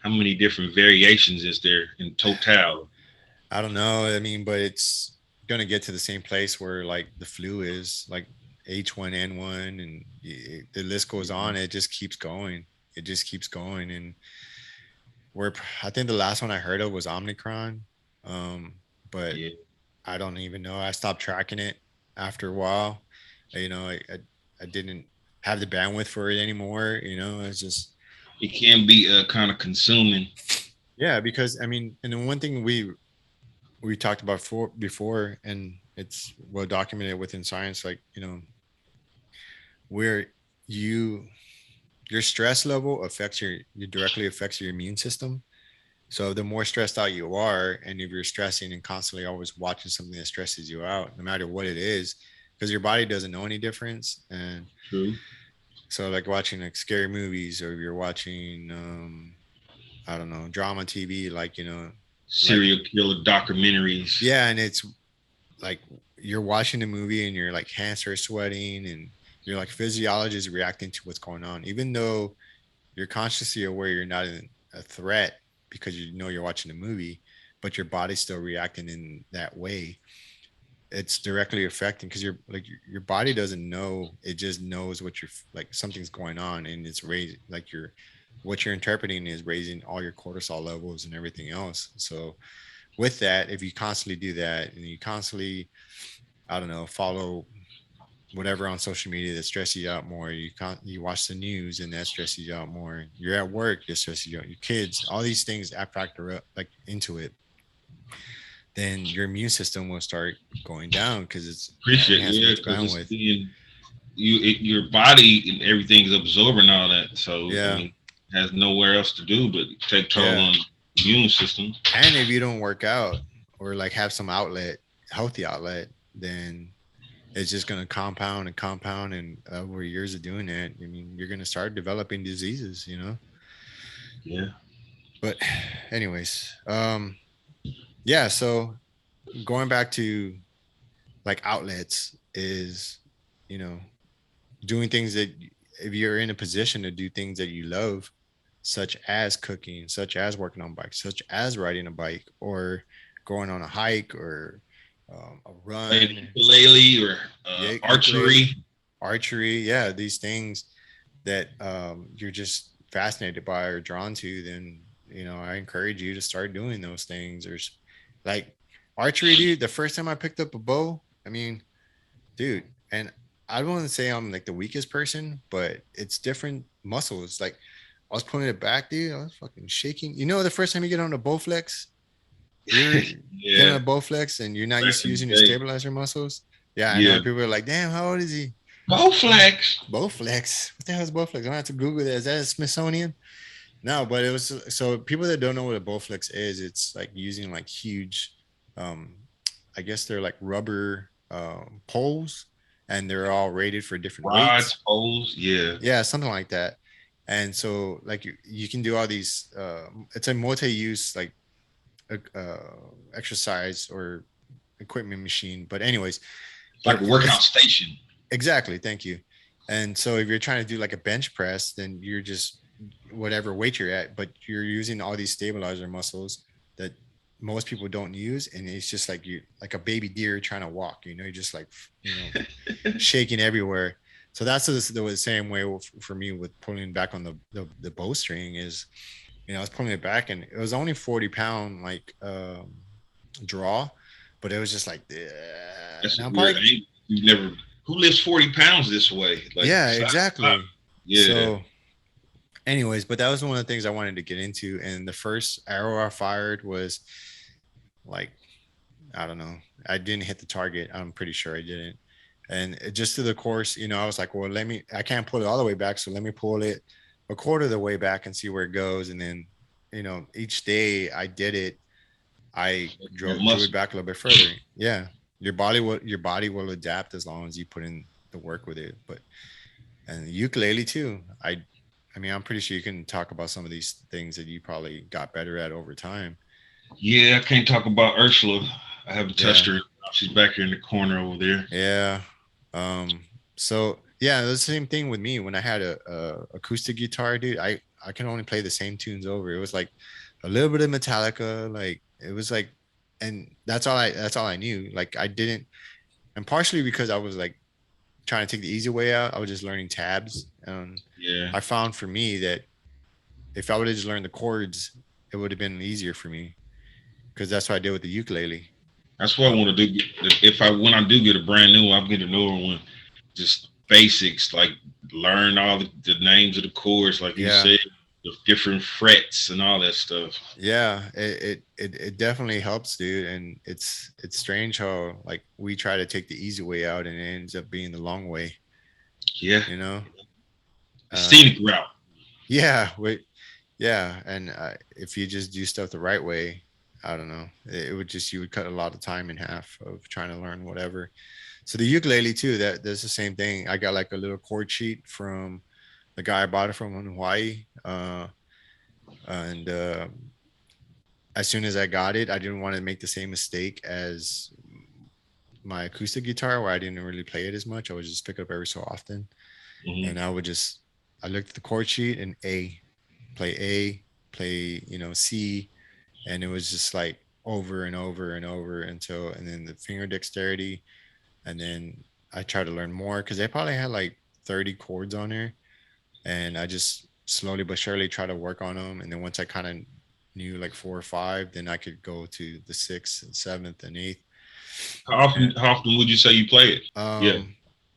How many different variations is there in total? I don't know. I mean, but it's gonna get to the same place where like the flu is, like H1N1, and the list goes on. It just keeps going. It just keeps going, and we're I think the last one I heard of was Omicron. But Yeah, I don't even know. I stopped tracking it after a while. I didn't have the bandwidth for it anymore. It's just, it can be kind of consuming. yeah, because I mean, and the one thing we talked about before, and it's well documented within science, like where you your stress level directly affects your immune system. So the more stressed out you are, and if you're stressing and constantly always watching something that stresses you out, no matter what it is, it's going to affect your immune system. So the more stressed out you are, and if you're stressing and constantly always watching something that stresses you out, no matter what it is, it's going to affect your immune system. So because your body doesn't know any difference. And True. so like watching like scary movies, or if you're watching I don't know, drama TV, like like Serial killer documentaries. yeah, and it's like you're watching the movie and your like hands are sweating and your like physiology is reacting to what's going on, even though you're consciously aware you're not in a threat because you know you're watching a movie, but your body's still reacting in that way. It's directly affecting because you're like your body doesn't know, it just knows what you're like something's going on, and it's raising like your what you're interpreting is raising all your cortisol levels and everything else. So with that, if you constantly do that and you constantly, I don't know, follow whatever on social media that stresses you out more, you watch the news and that stresses you out more, you're at work, that stresses you out, your kids, all these things that factor up like into it, then your immune system will start going down because it Appreciate, only has so yeah, much because it's bandwidth. being your body and everything's absorbing all that. So I Yeah, mean, has nowhere else to do but take toll yeah. on the immune system. And if you don't work out or like have some outlet, healthy outlet, then it's just going to compound and compound. And over years of doing that, I mean, you're going to start developing diseases. Yeah. But, anyways, yeah. So going back to like outlets is, you know, doing things that if you're in a position to do things that you love, such as cooking, such as working on bikes, such as riding a bike, or going on a hike, or a Playing run, ukulele or yeah, archery. ukulele, archery, yeah, these things that you're just fascinated by or drawn to, then I encourage you to start doing those things. There's like archery, dude. The first time I picked up a bow, I mean, dude, and I don't want to say I'm like the weakest person, but it's different muscles. Like I was pulling it back, dude. I was fucking shaking. The first time you get on a Bowflex, you're getting on Yeah, a Bowflex and you're not back used to in using your the day. stabilizer muscles. Yeah, I Yeah, know. People are like, damn, how old is he? Bowflex. Bowflex. What the hell is Bowflex? I'm gonna have to Google that. Is that a Smithsonian? No, but it was so people that don't know what a Bowflex is, it's like using like huge, um, I guess they're like rubber poles, and they're all rated for different weights. Rods, poles. Yeah. Yeah, something like that. And so like you can do all these. It's a multi-use like exercise or equipment machine. But anyways, It's like a workout it's station. exactly. Thank you. And so if you're trying to do like a bench press, then you're just whatever weight you're at, but you're using all these stabilizer muscles that most people don't use. And it's just like you like a baby deer trying to walk, you're just like, shaking everywhere. So that's the same way for me with pulling back on the bowstring is, I was pulling it back and it was only 40 pound like draw, but it was just like, That's and a I'm weird probably, angle. You never. Who lifts 40 pounds this way? Like yeah, side to side. exactly. Yeah. So anyways, but that was one of the things I wanted to get into. And the first arrow I fired was like, I don't know, I didn't hit the target. I'm pretty sure I didn't. And just to the course, I was like, well, I can't pull it all the way back. So let me pull it a quarter of the way back and see where it goes. And then, each day I did it, I That drew it muscle. back a little bit further. Yeah. Your body will adapt as long as you put in the work with it. But, and the ukulele too. I mean, I'm pretty sure you can talk about some of these things that you probably got better at over time. Yeah, I can't talk about Ursula. I haven't touched Yeah. her. She's back here in the corner over there. Yeah. So yeah, the same thing with me when I had a acoustic guitar, dude. I can only play the same tunes over. It was like a little bit of Metallica, like it was like, and that's all I knew. Like I didn't, and partially because I was like trying to take the easy way out. I was just learning tabs. Yeah. I found for me that if I would have just learned the chords, it would have been easier for me because that's what I did with the ukulele. That's what I Uh, want to do. If I when I do get a brand new one, I'll get a newer one. Just basics, like learn all the names of the chords, like you yeah, said, the different frets and all that stuff. yeah, it definitely helps, dude. And it's strange how like we try to take the easy way out and it ends up being the long way, Yeah, you know. the Uh, scenic route. yeah, wait, yeah, and if you just do stuff the right way, I don't know. It would just, you would cut a lot of time in half of trying to learn whatever. So the ukulele too, that's the same thing. I got like a little chord sheet from the guy I bought it from in Hawaii. And as soon as I got it, I didn't want to make the same mistake as my acoustic guitar where I didn't really play it as much. I would just pick it up every so often. And Mm-hmm. I would just, I looked at the chord sheet and A, play, C. And it was just like over and over and over until, and then the finger dexterity. And then I tried to learn more because they probably had like 30 chords on there. And I just slowly but surely try to work on them. And then once I kind of knew like four or five, then I could go to the sixth and seventh and eighth. And How often would you say you play it? Yeah.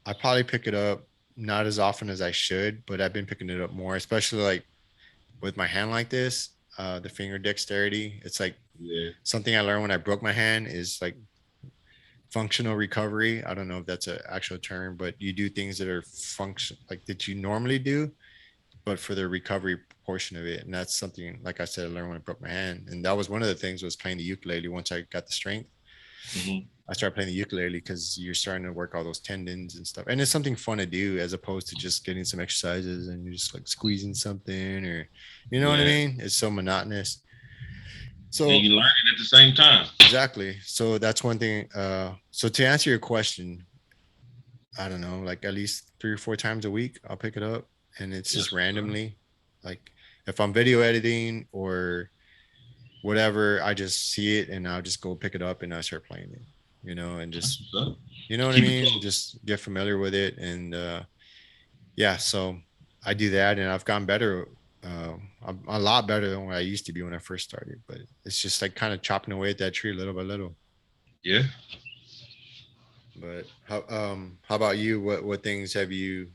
I probably pick it up not as often as I should, but I've been picking it up more, especially like with my hand like this. The finger dexterity. It's like Yeah. something I learned when I broke my hand is like functional recovery. I don't know if that's an actual term, but you do things that are function like that you normally do, but for the recovery portion of it. And that's something, like I said, I learned when I broke my hand. And that was one of the things was playing the ukulele. Once I got the strength, Mm-hmm. I started playing the ukulele because you're starting to work all those tendons and stuff. And it's something fun to do as opposed to just getting some exercises and you're just like squeezing something or, you know what I Yeah. mean? It's so monotonous. And So you learn it at the same time. exactly. So that's one thing. So to answer your question, I don't know, like at least 3 or 4 times a week, I'll pick it up and it's just That's randomly. Like if I'm video editing or whatever, I just see it and I'll just go pick it up and I start playing it, and just, what's up. you know what I Keep it mean? close. Just get familiar with it. And yeah, so I do that and I've gotten better. I'm a lot better than what I used to be when I first started, but it's just like kind of chopping away at that tree little by little. Yeah. But how about you? What things have you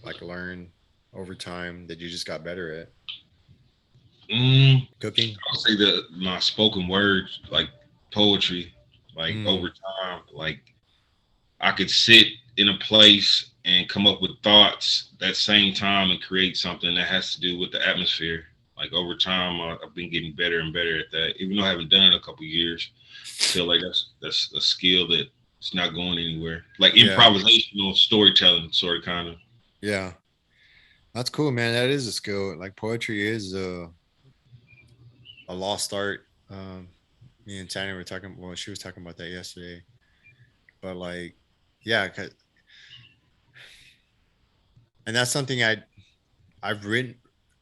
like learned over time that you just got better at? Mm, Cooking? I'll say that my spoken word, like poetry, like over Mm, time, like I could sit in a place and come up with thoughts that same time and create something that has to do with the atmosphere. Like over time, I've been getting better and better at that. Even though I haven't done it in a couple years, I feel like that's a skill that it's not going anywhere. Like yeah, improvisational storytelling, sort of, kind of. yeah. That's cool, man. That is a skill. Like poetry is a lost art. Me and Tanya were talking. Well, she was talking about that yesterday. But like, yeah, and that's something I've written.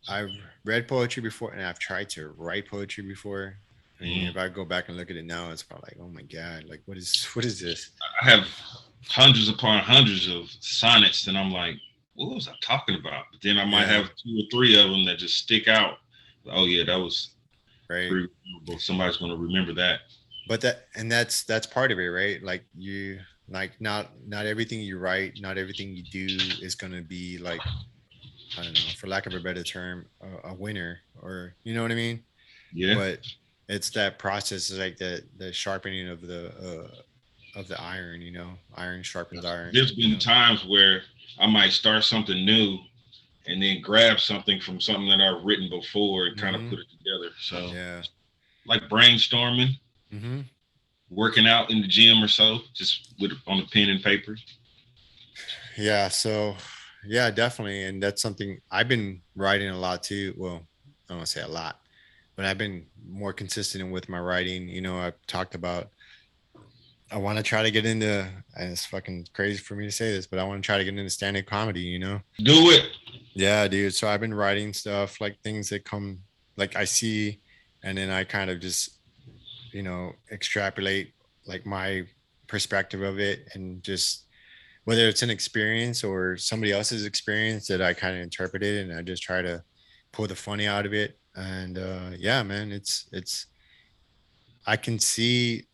I've read poetry before, and I've tried to write poetry before. I mean, Mm. if I go back and look at it now, it's probably like, oh my god, like what is this? I have hundreds upon hundreds of sonnets, and I'm like, what was I talking about? But then I might Yeah, have two or three of them that just stick out. Oh yeah, that was right. pretty memorable. Somebody's going to remember that. But that's part of it, right? Like you like not everything you write, not everything you do is gonna be like, I don't know, for lack of a better term, a winner, or you know what I mean. Yeah. But it's that process, is like the sharpening of the iron. Iron sharpens iron. There's been times where I might start something new and then grab something from something that I've written before and kind of Mm-hmm. put it together. So, Yeah. like brainstorming, Mm-hmm. working out in the gym or so, just with on a pen and paper. Yeah. So, yeah, definitely, and that's something I've been writing a lot too. Well, I don't want to say a lot, but I've been more consistent with my writing. I've talked about I want to try to get into, and it's fucking crazy for me to say this, but I want to try to get into stand-up comedy. Do it. Yeah, dude. So I've been writing stuff like things that come, like I see, and then I kind of just, extrapolate like my perspective of it, and just whether it's an experience or somebody else's experience that I kind of interpreted, and I just try to pull the funny out of it. And yeah, man, it's I can see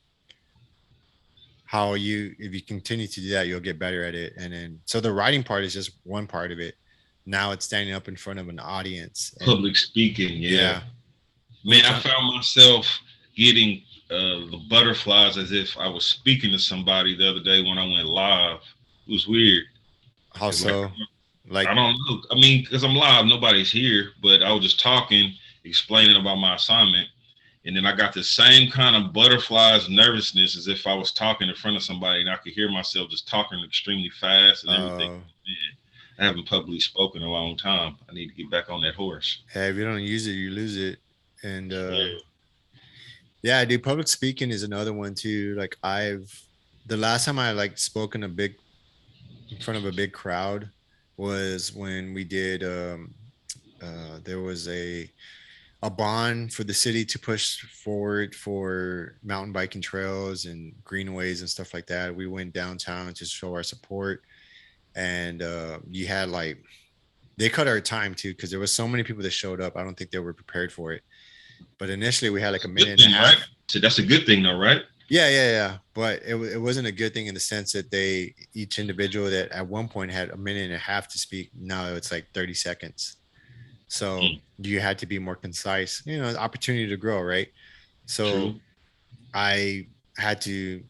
how if you continue to do that, you'll get better at it. And then so the writing part is just one part of it. Now it's standing up in front of an audience, and Public speaking. Yeah. yeah, Man, which I found myself getting the butterflies as if I was speaking to somebody the other day when I went live. It was weird. how It's like so, I like, don't know. I mean, because I'm live, nobody's here, but I was just talking, explaining about my assignment, And then I got the same kind of butterflies nervousness as if I was talking in front of somebody and I could hear myself just talking extremely fast and everything. Man, I haven't publicly spoken in a long time. I need to get back on that horse. Hey, if you don't use it, you lose it. And Yeah. yeah, dude, public speaking is another one too. Like the last time I like spoken in front of a big crowd was when we did there was a bond for the city to push forward for mountain biking trails and greenways and stuff like that. We went downtown to show our support, and you had like they cut our time too because there was so many people that showed up. I don't think they were prepared for it. But initially, we had like a minute and a half. Right? So that's a good thing, though, right? Yeah. But it wasn't a good thing in the sense that each individual that at one point had a minute and a half to speak. Now it's like 30 seconds. So you had to be more concise, opportunity to grow. Right. So True. I had to,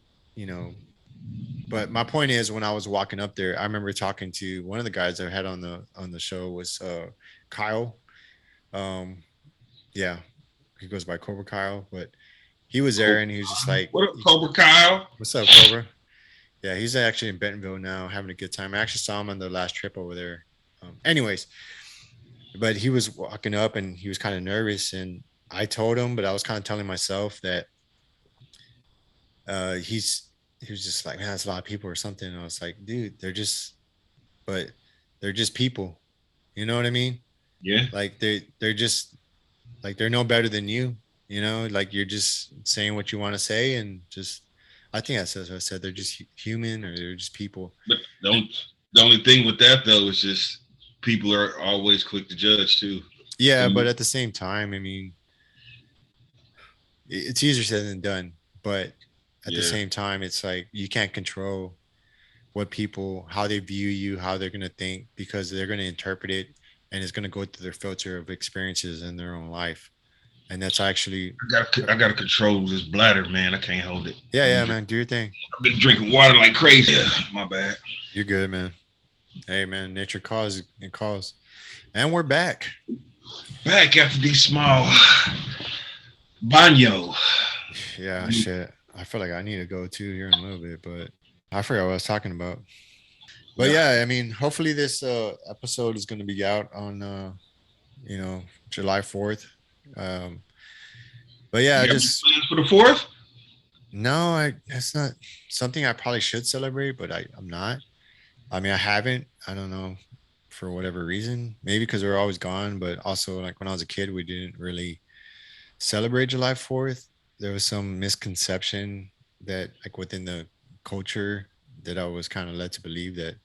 but my point is when I was walking up there, I remember talking to one of the guys I had on the show was Kyle. Yeah, he goes by Cobra Kyle, but he was there and he was just like, "What up, Cobra Kyle? What's up, Cobra?" Yeah, he's actually in Bentonville now, having a good time. I actually saw him on the last trip over there. Anyways, but he was walking up and he was kind of nervous, and I told him, but I was kind of telling myself that he was just like, man, that's a lot of people or something. And I was like, dude, they're just people. You know what I mean? Yeah. Like they're just like they're no better than you. Like you're just saying what you want to say, and just I think that's what I said. They're just human, or they're just people. But the only thing with that though is just people are always quick to judge too. Yeah, but at the same time, I mean, it's easier said than done. But at the same time, it's like you can't control how they view you, how they're gonna think, because they're gonna interpret it, and it's gonna go through their filter of experiences in their own life. And that's actually I gotta control this bladder, man. I can't hold it. Yeah, man. Do your thing. I've been drinking water like crazy. Yeah, my bad. You're good, man. Hey, man. Nature calls. And we're back. Back after these small banyo. Yeah, shit. I feel like I need to go too here in a little bit, but I forgot what I was talking about. But yeah, I mean, hopefully this episode is going to be out on July 4th. But yeah, I just plans for the 4th. No, that's not something I probably should celebrate, but I'm not. I mean, I haven't. I don't know, for whatever reason. Maybe because we're always gone, but also like when I was a kid, we didn't really celebrate July 4th. There was some misconception that like within the culture that I was kind of led to believe that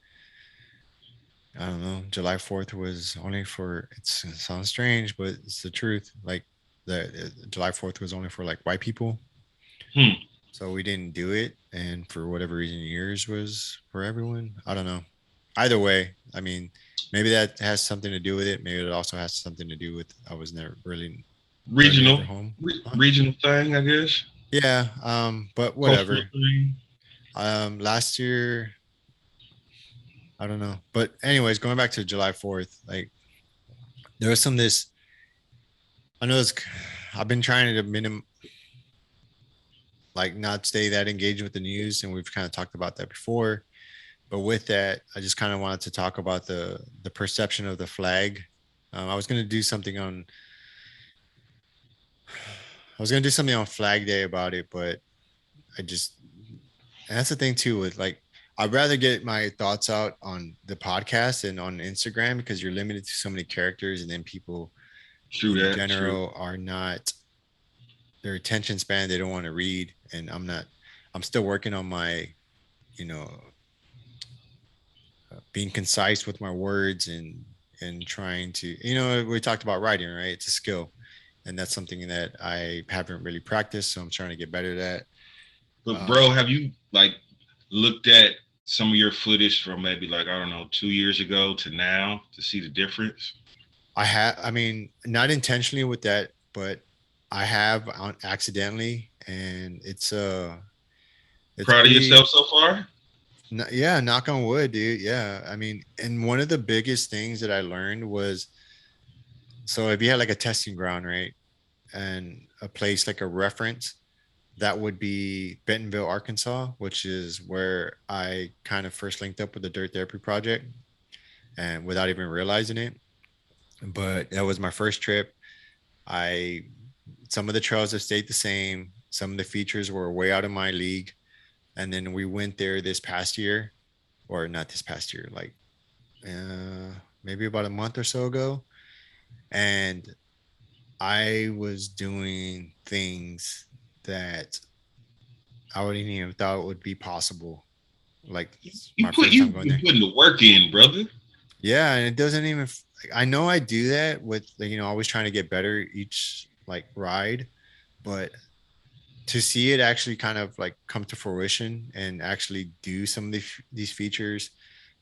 I don't know, July 4th was only for it sounds strange, but it's the truth. Like the July 4th was only for like white people. So we didn't do it, and for whatever reason yours was for everyone. I don't know. Either way, I mean, maybe that has something to do with it. Maybe it also has something to do with I was never really regional home. Regional thing, I guess. Yeah, but whatever. Last year I don't know. But anyways, going back to July 4th, like there was I know I've been trying to not stay that engaged with the news, and we've kind of talked about that before. But with that, I just kind of wanted to talk about the perception of the flag. I was going to do something on Flag Day about it, but and that's the thing too with like I'd rather get my thoughts out on the podcast and on Instagram because you're limited to so many characters, and then people in general are not their attention span. They don't want to read, and I'm still working on my, being concise with my words and trying to, we talked about writing, right? It's a skill, and that's something that I haven't really practiced. So I'm trying to get better at that. But bro, have you like looked at some of your footage from maybe like, I don't know, 2 years ago to now to see the difference? I mean, not intentionally with that, but I have accidentally, and it's proud of yourself so far? Yeah, knock on wood, dude. Yeah. I mean, and one of the biggest things that I learned was, so if you had like a testing ground, right? and a place like a reference, that would be Bentonville, Arkansas, which is where I kind of first linked up with the Dirt Therapy Project, and without even realizing it. But that was my first trip. I Some of the trails have stayed the same. Some of the features were way out of my league. And then we went there this past year, or not this past year, like maybe about a month or so ago. And I was doing things that I wouldn't even thought would be possible. Like You my put first time you going been there. putting the work in, brother. Yeah, and it doesn't even. I know I do that with always trying to get better each like ride, but to see it actually kind of like come to fruition and actually do some of these features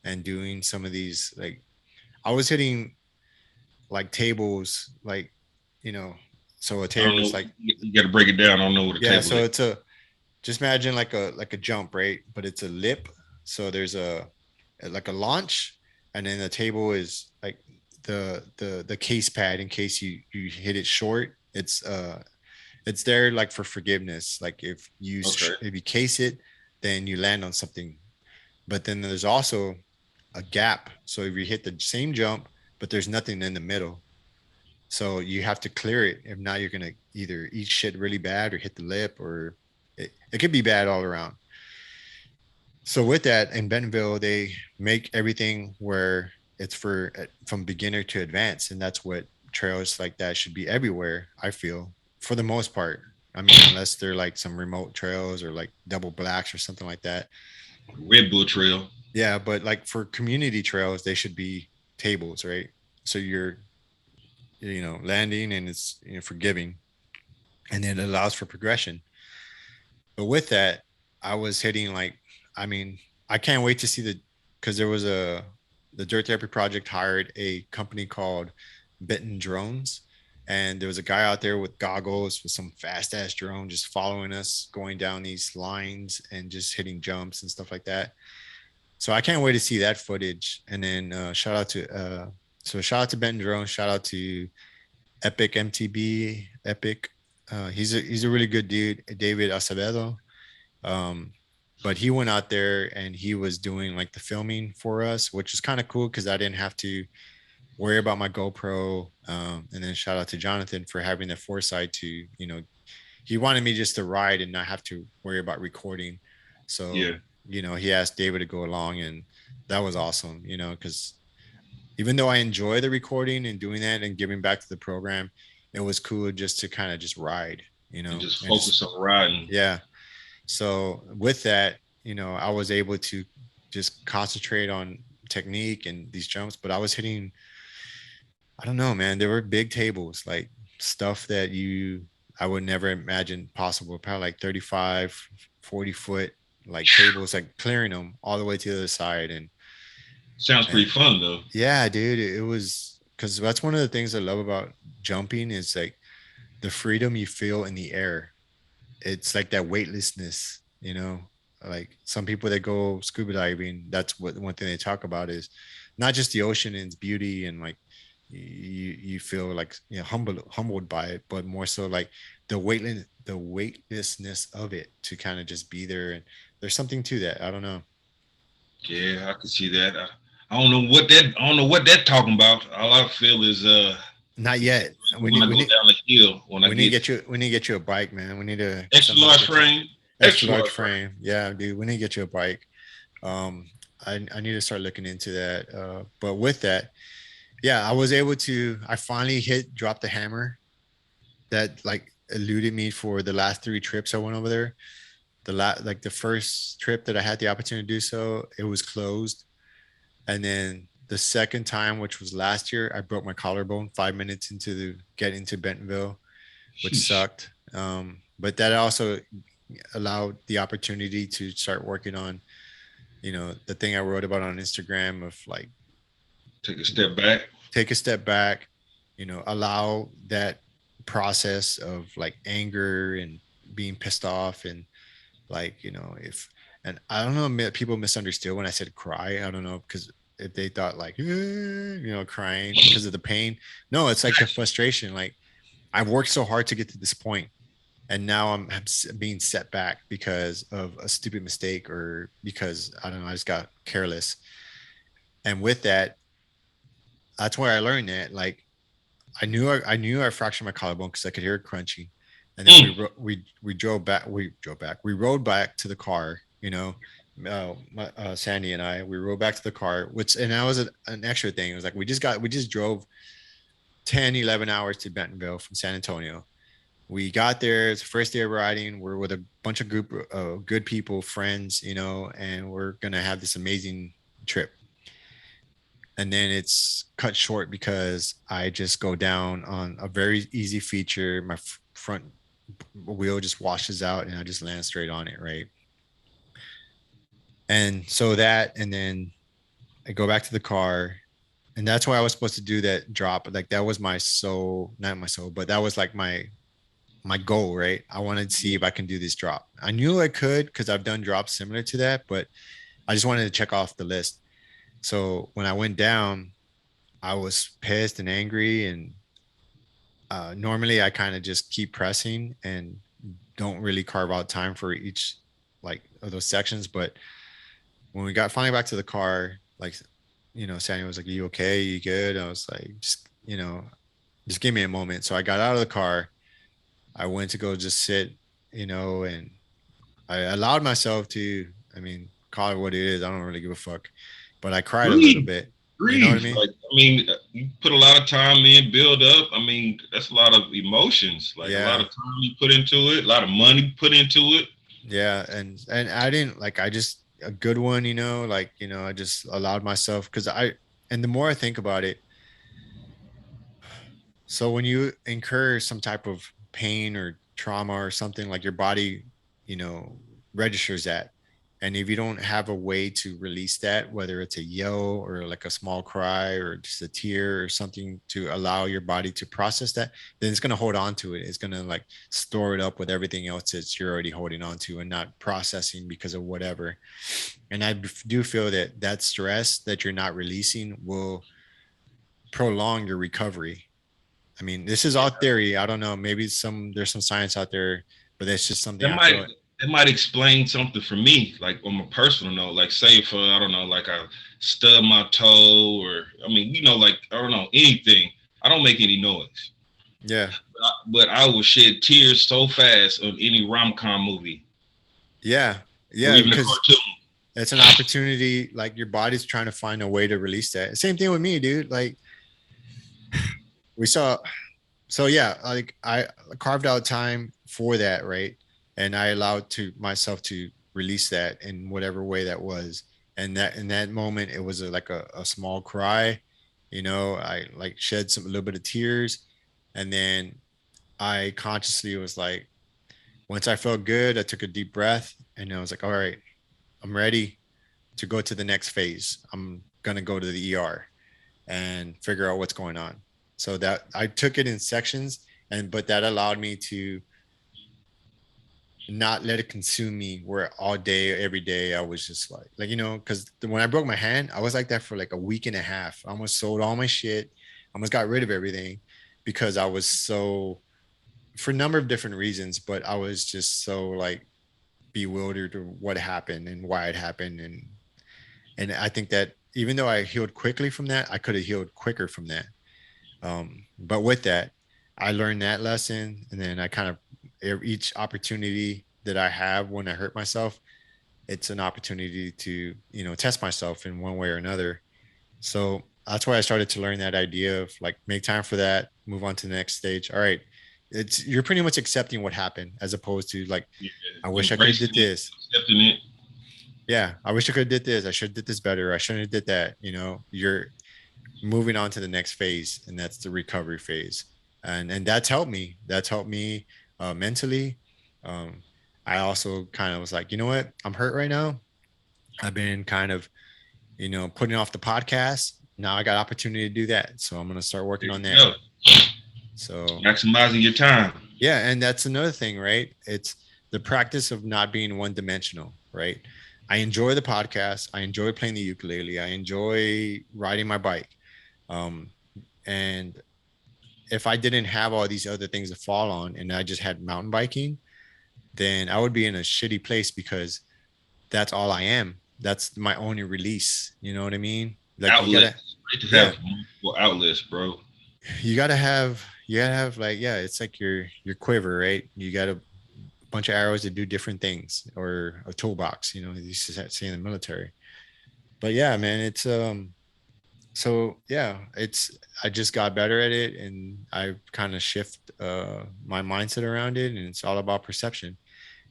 and doing some of these, like I was hitting like tables, like you know so a I don't table is know. like, You got to break it down. I don't know what a yeah, table so is. it's a, just imagine like a jump, right? But it's a lip. So there's a like a launch, and then the table is like the case pad in case you hit it short. It's there like for forgiveness. Like Okay. if you case it, then you land on something. But then there's also a gap. So if you hit the same jump, but there's nothing in the middle, so you have to clear it. If not, you're gonna either eat shit really bad or hit the lip, or it could be bad all around. So with that, in Bentonville, they make everything where it's for from beginner to advanced, and that's what trails like that should be everywhere. I feel for the most part. I mean, unless they're like some remote trails or like double blacks or something like that. Red Bull Trail. Yeah, but like for community trails, they should be tables, right? So you're landing and it's forgiving, and it allows for progression. But with that, I was hitting like, I mean, I can't wait to see because there was the Dirt Therapy Project hired a company called Benton Drones. And there was a guy out there with goggles with some fast ass drone just following us, going down these lines and just hitting jumps and stuff like that. So I can't wait to see that footage. And then shout out to Benton Drones, shout out to Epic MTB, Epic. He's a really good dude, David Acevedo. Um, but he went out there and he was doing like the filming for us, which is kind of cool because I didn't have to worry about my GoPro. And then shout out to Jonathan for having the foresight to, he wanted me just to ride and not have to worry about recording. Yeah. So, he asked David to go along, and that was awesome, because even though I enjoy the recording and doing that and giving back to the program, it was cool just to kind of just ride, And just and focus just, on riding. yeah. So with that, I was able to just concentrate on technique and these jumps, but I was hitting, I don't know, man, there were big tables, like stuff that I would never imagine possible, probably like 35, 40 foot, like tables, like clearing them all the way to the other side. Sounds pretty And fun though. yeah, dude, it was, because that's one of the things I love about jumping is like the freedom you feel in the air. It's like that weightlessness, like some people that go scuba diving, that's what one thing they talk about is not just the ocean and its beauty, and like you feel like humbled by it, but more so like the weightlessness of it, to kind of just be there. And there's something to that. I don't know. Yeah, I can see that. I don't know what that talking about. All I feel is Not yet. we when need I we go need down the hill, when I we need to get get you we need to get you a bike, man. We need to extra somehow large get you frame, extra extra large large frame. frame. Yeah, dude, we need to get you a bike. um I need to start looking into that. But with that, yeah, I finally drop the hammer that like eluded me for the last three trips I went over there. Like the first trip that I had the opportunity to do so, it was closed. And then the second time, which was last year, I broke my collarbone 5 minutes into the get into Bentonville, which Sheesh. sucked. But that also allowed the opportunity to start working on, the thing I wrote about on Instagram of like, Take a step back. take a step back, allow that process of like anger and being pissed off, and like, if, and I don't know, people misunderstood when I said cry. I don't know, because if they thought like, crying because of the pain. No, it's like the frustration. Like I've worked so hard to get to this point, and now I'm being set back because of a stupid mistake or because I don't know, I just got careless. And with that, that's where I learned that like I knew I fractured my collarbone because I could hear it crunching. And then Mm. we drove back. We rode back to the car. Sandy and I we rode back to the car, which and that was an extra thing. It was like we just drove 10, 11 hours to Bentonville from San Antonio. We got there. It's the first day of riding. We're with a bunch of group of good people, friends, and we're gonna have this amazing trip. And then it's cut short because I just go down on a very easy feature. My front wheel just washes out, and I just land straight on it, right? And so that, and then I go back to the car, and that's why I was supposed to do that drop. Like that was my soul, not my soul, but that was like my goal, right? I wanted to see if I can do this drop. I knew I could because I've done drops similar to that, but I just wanted to check off the list. So when I went down, I was pissed and angry. And normally I kind of just keep pressing and don't really carve out time for each like of those sections. But when we got finally back to the car, like, Sandy was like, "Are you okay? Are you good?" I was like, just give me a moment. So I got out of the car. I went to go just sit, and I allowed myself to, I mean, call it what it is. I don't really give a fuck, but I cried a little Breathe, bit. You know what I breathe. mean? Like I mean, you put a lot of time in, build up. I mean, that's a lot of emotions. Like a lot Yeah. of time you put into it, a lot of money put into it. Yeah. And I didn't like, I just, a good one, like, I just allowed myself because and the more I think about it, so when you incur some type of pain or trauma or something, like your body, you know, registers that. And if you don't have a way to release that, whether it's a yell or like a small cry or just a tear or something to allow your body to process that, then it's going to hold on to it. It's going to like store it up with everything else that you're already holding on to and not processing because of whatever. And I do feel that that stress that you're not releasing will prolong your recovery. I mean, this is all theory. I don't know. Maybe there's some science out there, but that's just something That I might feel. that might explain something for me, like on a personal note. Like say for I don't know, like I stub my toe, or I mean, like I don't know anything. I don't make any noise, Yeah. but I will shed tears so fast on any rom com movie Yeah. or Yeah. even a Because cartoon. it's an opportunity. Like your body's trying to find a way to release that. Same thing with me, dude. Like we saw. So yeah, like I carved out time for that, right? And I allowed to myself to release that in whatever way that was. And that in that moment, it was like a small cry. I like shed some a little bit of tears, and then I consciously was like, once I felt good, I took a deep breath, and I was like, all right, I'm ready to go to the next phase. I'm gonna go to the ER and figure out what's going on. So that I took it in sections, but that allowed me to not let it consume me where all day every day I was just like because when I broke my hand I was like that for like a week and a half. I almost sold all my shit, almost got rid of everything because I was so, for a number of different reasons, but I was just so like bewildered of what happened and why it happened. And I think that even though I healed quickly from that, I could have healed quicker from that. But with that, I learned that lesson, and then I kind of each opportunity that I have when I hurt myself, it's an opportunity to test myself in one way or another. So that's why I started to learn that idea of like make time for that, move on to the next stage. All right, it's you're pretty much accepting what happened as opposed to like Yeah, I wish I could have embracing did it, this. accepting it. Yeah, I wish I could have did this. I should have did this better. I shouldn't have did that. You're moving on to the next phase, and that's the recovery phase. And that's helped me. That's helped me mentally. um, I also kind of was like, you know what, I'm hurt right now. I've been kind of putting off the podcast. Now I got opportunity to do that, so I'm going to start There working on you that. go. So Maximizing your time. yeah, and that's another thing, right? It's the practice of not being one dimensional, right? I enjoy the podcast, I enjoy playing the ukulele, I enjoy riding my bike. um, and if I didn't have all these other things to fall on and I just had mountain biking, then I would be in a shitty place because that's all I am. That's my only release. You know what I mean? Like you gotta, Outlets. Great to yeah, have multiple outlets, bro. you gotta have like, yeah, it's like your quiver, right? You got a bunch of arrows that do different things, or a toolbox. You know, you used to say in the military. But yeah, man, it's so yeah, it's I just got better at it, and I kind of shift my mindset around it, and it's all about perception.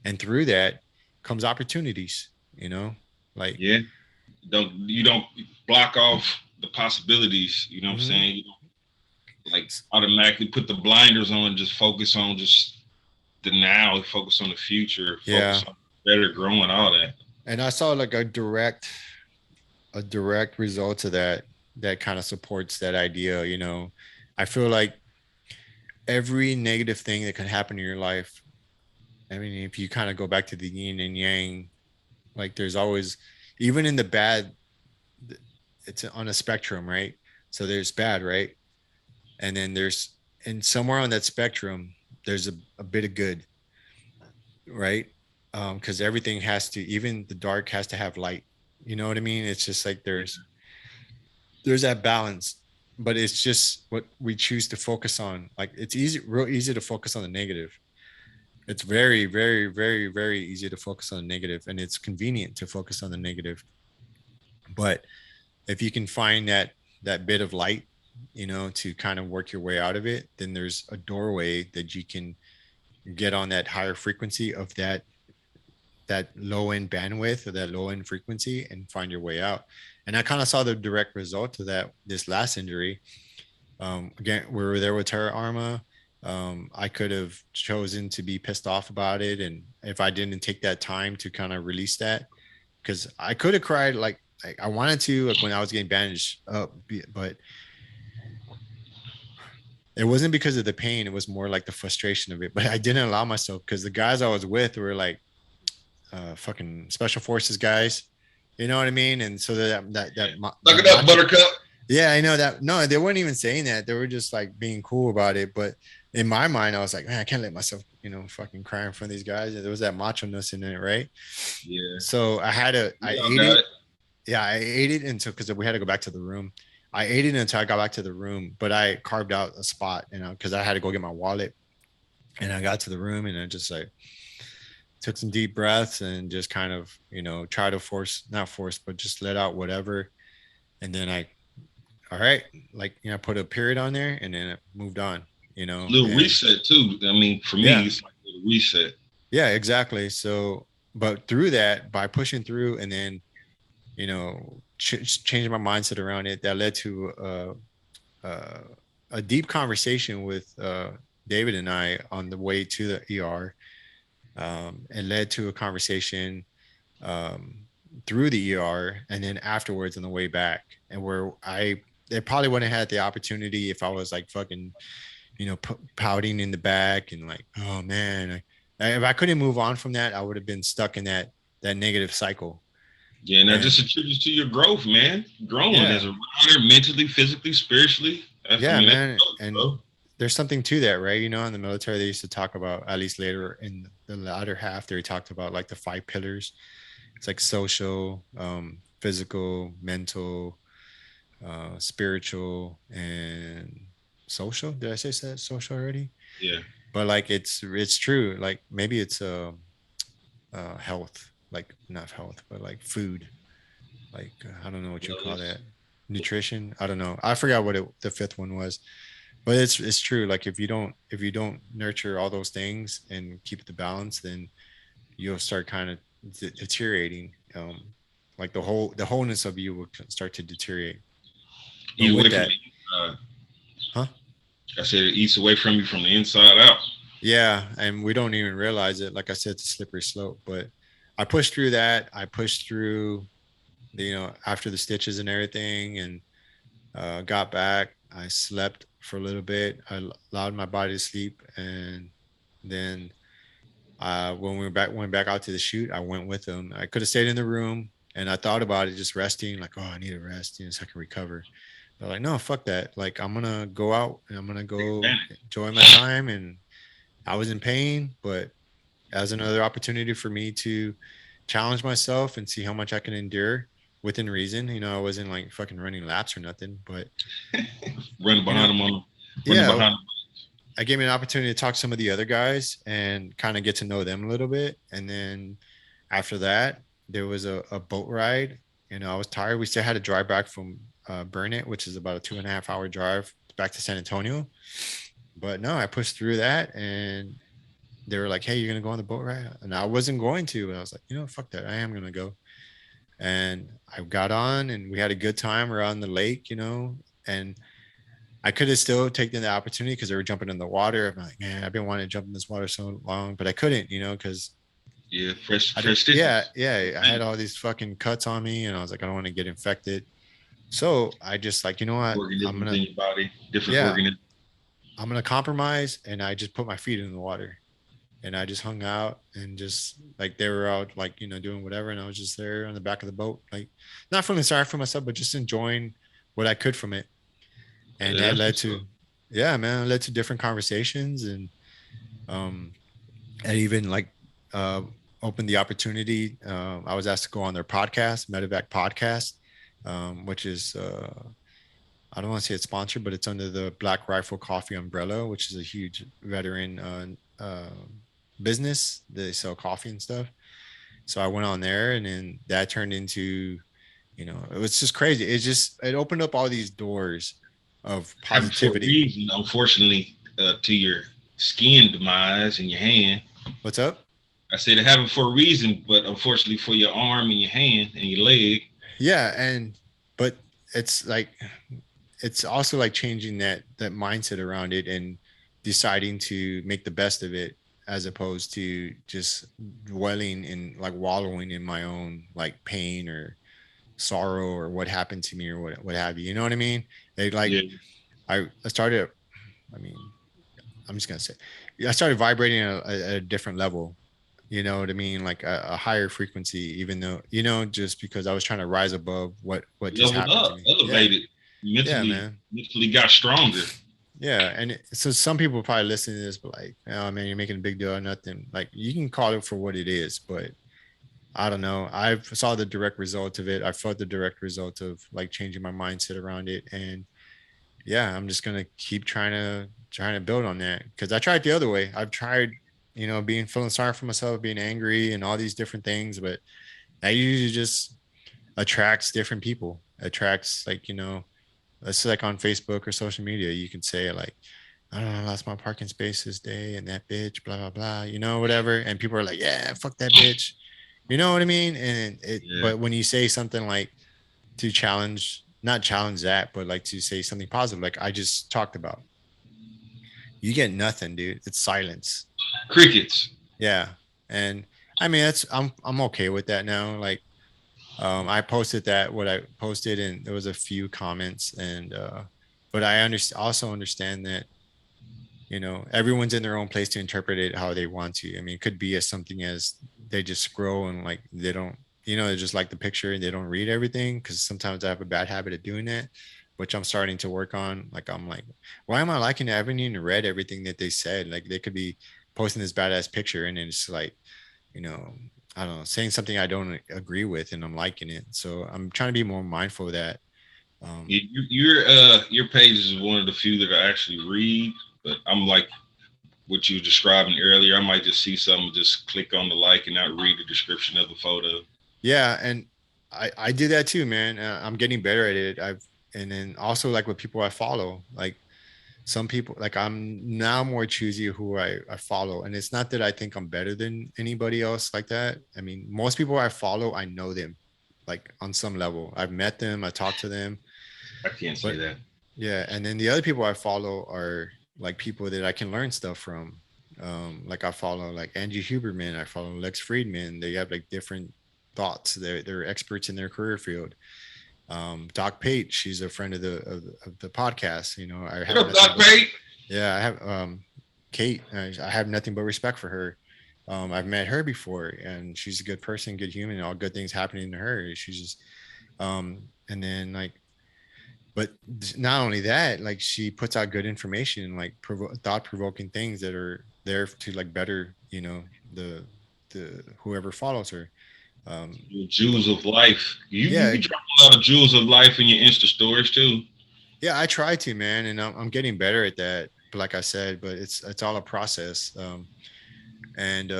And through that comes opportunities. You know, like. Yeah. You don't block off the possibilities. You know what I'm Mhm. saying? You don't like automatically put the blinders on and just focus on just the now, focus on the future, Yeah, focus on better growing, all that. and I saw like a direct result to that that kind of supports that idea. You know, I feel like every negative thing that can happen in your life, I mean, if you kind of go back to the yin and yang, like there's always, even in the bad, it's on a spectrum, right? So there's bad, right? And then and somewhere on that spectrum, there's a bit of good, right? Because everything has to, even the dark has to have light. You know what I mean? It's just like there's that balance, but it's just what we choose to focus on. Like it's easy, real easy to focus on the negative. It's very, very, very, very easy to focus on the negative, and it's convenient to focus on the negative. But if you can find that bit of light, you know, to kind of work your way out of it, then there's a doorway that you can get on that higher frequency of that low end bandwidth or that low end frequency and find your way out. And I kind of saw the direct result of that this last injury. Again, we were there with Terra Arma. I could have chosen to be pissed off about it, and if I didn't take that time to kind of release that, because I could have cried like I wanted to, like when I was getting bandaged up, but it wasn't because of the pain. It was more like the frustration of it. But I didn't allow myself because the guys I was with were like fucking special forces guys. You know what I mean? And so Suck that it up, macho. Buttercup. Yeah, I know that. No, they weren't even saying that. They were just like being cool about it. But in my mind, I was like, man, I can't let myself, you know, fucking cry in front of these guys. There was that macho ness in it, right? Yeah, So I we all ate got it. it. Yeah, I ate it until, because we had to go back to the room. I ate it until I got back to the room, but I carved out a spot, you know, because I had to go get my wallet. And I got to the room and I just like took some deep breaths and just kind of, you know, try to not force, but just let out whatever. And then all right, like, you know, put a period on there and then it moved on, you know, Little and reset too. I mean, for me, yeah, it's like a little reset. yeah, exactly. So, but through that, by pushing through and then, you know, changing my mindset around it, that led to uh, a deep conversation with David and I on the way to the ER. It led to a conversation um, through the ER and then afterwards on the way back, and where they probably wouldn't have had the opportunity if I was like fucking, you know, pouting in the back and like, oh man, if I couldn't move on from that, I would have been stuck in that negative cycle. Yeah, and that just And attributes to your growth, man. Growing as yeah, a rider, mentally, physically, spiritually. I yeah, mean, that's man, growth, and bro. there's something to that, right? You know, in the military, they used to talk about, at least later in the latter half, they talked about like the 5 pillars. It's like social, physical, mental, spiritual, and social. Did I say that social already? Yeah. But like it's true. Like maybe it's health, like not health, but like food. Like I don't know what you call Wellness. that. Nutrition. I don't know. I forgot what the fifth one was. But it's true. Like if you don't nurture all those things and keep the balance, then you'll start kind of deteriorating. Like the wholeness of you will start to deteriorate. But Eat with away from that, the inside. huh? I said it eats away from you from the inside out. Yeah, and we don't even realize it. Like I said, it's a slippery slope. But I pushed through that. I pushed through you know, after the stitches and everything, and got back. I slept for a little bit. I allowed my body to sleep, and then when went back out to the shoot, I went with them. I could have stayed in the room, and I thought about it, just resting. Like, oh, I need a rest, you know, so I can recover. They're like, no, fuck that. Like, I'm gonna go out and I'm gonna Take go advantage. enjoy my time. And I was in pain, but as another opportunity for me to challenge myself and see how much I can endure within reason. I wasn't like fucking running laps or nothing, but Running you know, behind them on running yeah, behind them. I gave me an opportunity to talk to some of the other guys and kind of get to know them a little bit. And then after that, there was a boat ride. I was tired. We still had to drive back from Burnett, which is about a 2.5 hour drive back to San Antonio. But no, I pushed through that, and they were like, "Hey, you're gonna go on the boat ride?" And I wasn't going to, but I was like, fuck that, I am gonna go. And I got on, and we had a good time around the lake. And I could have still taken the opportunity because they were jumping in the water. I'm like, man, I've been wanting to jump in this water so long, but I couldn't, because Yeah, fresh I did. fresh Yeah, stitches. yeah. I had Man, all these fucking cuts on me, and I was like, I don't want to get infected. So I just like, what? I'm organisms gonna, in your body, different yeah, organisms. I'm gonna compromise, and I just put my feet in the water, and I just hung out, and just like they were out, like doing whatever, and I was just there on the back of the boat, like not feeling sorry for myself, but just enjoying what I could from it. And Yeah, that that's led what's to, up. yeah, man, it led to different conversations. Um, and even like uh, opened the opportunity. I was asked to go on their podcast, Medevac Podcast, which is I don't want to say it's sponsored, but it's under the Black Rifle Coffee umbrella, which is a huge veteran business. They sell coffee and stuff. So I went on there, and then that turned into, it was just crazy. It opened up all these doors of Happened for a positivity. reason, unfortunately, to your skin demise in your hand. What's up? I said it happened for a reason, but unfortunately for your arm and your hand and your leg. Yeah, but it's like it's also like changing that mindset around it and deciding to make the best of it, as opposed to just dwelling in, like, wallowing in my own like pain or sorrow or what happened to me or what have you. You know what I mean? They like Yeah, I started. I mean, I'm just gonna say, yeah, I started vibrating at a different level. You know what I mean? Like a higher frequency, even though, just because I was trying to rise above what just leveled happened to up, me. Yeah, elevated, yeah, mentally, man. mentally got stronger. Yeah, and so some people probably listening to this, but like, oh man, you're making a big deal of nothing. Like, you can call it for what it is, but I don't know. I saw the direct result of it. I felt the direct result of like changing my mindset around it, and yeah, I'm just gonna keep trying to build on that, because I tried the other way. I've tried, being feeling sorry for myself, being angry, and all these different things, but that usually just attracts different people. Attracts, like, it's like on Facebook or social media. You can say like, I don't know, I lost my parking space this day, and that bitch, blah blah blah, whatever, and people are like, yeah, fuck that bitch. You know what I mean? And Yeah, but when you say something like, to challenge, not challenge that, but like to say something positive, like I just talked about, you get nothing, dude. It's silence. crickets. Yeah. And I mean, I'm okay with that now. Like, I posted that, what I posted, and there was a few comments, and but I also understand that, everyone's in their own place to interpret it how they want to. I mean, it could be as something as they just scroll and like they don't, they just like the picture and they don't read everything, because sometimes I have a bad habit of doing that, which I'm starting to work on. Like, I'm like, why am I liking it? I haven't even read everything that they said. Like, they could be posting this badass picture, and then it's like, you know, I don't know, saying something I don't agree with, and I'm liking it. So I'm trying to be more mindful of that. Um, Your page is one of the few that I actually read, but I'm like what you were describing earlier. I might just see something, just click on the like and not read the description of the photo. yeah, and I do that too, man. I'm getting better at it. And then also, like, with people I follow, like some people, like, I'm now more choosy who I follow, and it's not that I think I'm better than anybody else like that. I mean, most people I follow, I know them, like, on some level. I've met them, I talked to them, I can't say but that. yeah. And then the other people I follow are like people that I can learn stuff from. Like, I follow like Angie Huberman, I follow Lex Friedman. They have like different thoughts. They're experts in their career field. Doc Pate, she's a friend of the podcast. I What have up, nothing Doc but, Pate? yeah, I have Kate. I have nothing but respect for her. I've met her before, and she's a good person, good human, all good things happening to her. She's just, and then, like, but not only that, like she puts out good information, like thought-provoking things that are there to like better, the whoever follows her. But Jewels of life. You yeah, be dropping a lot of jewels of life in your Insta stories too. yeah, I try to, man, and I'm getting better at that. Like I said, but it's all a process. And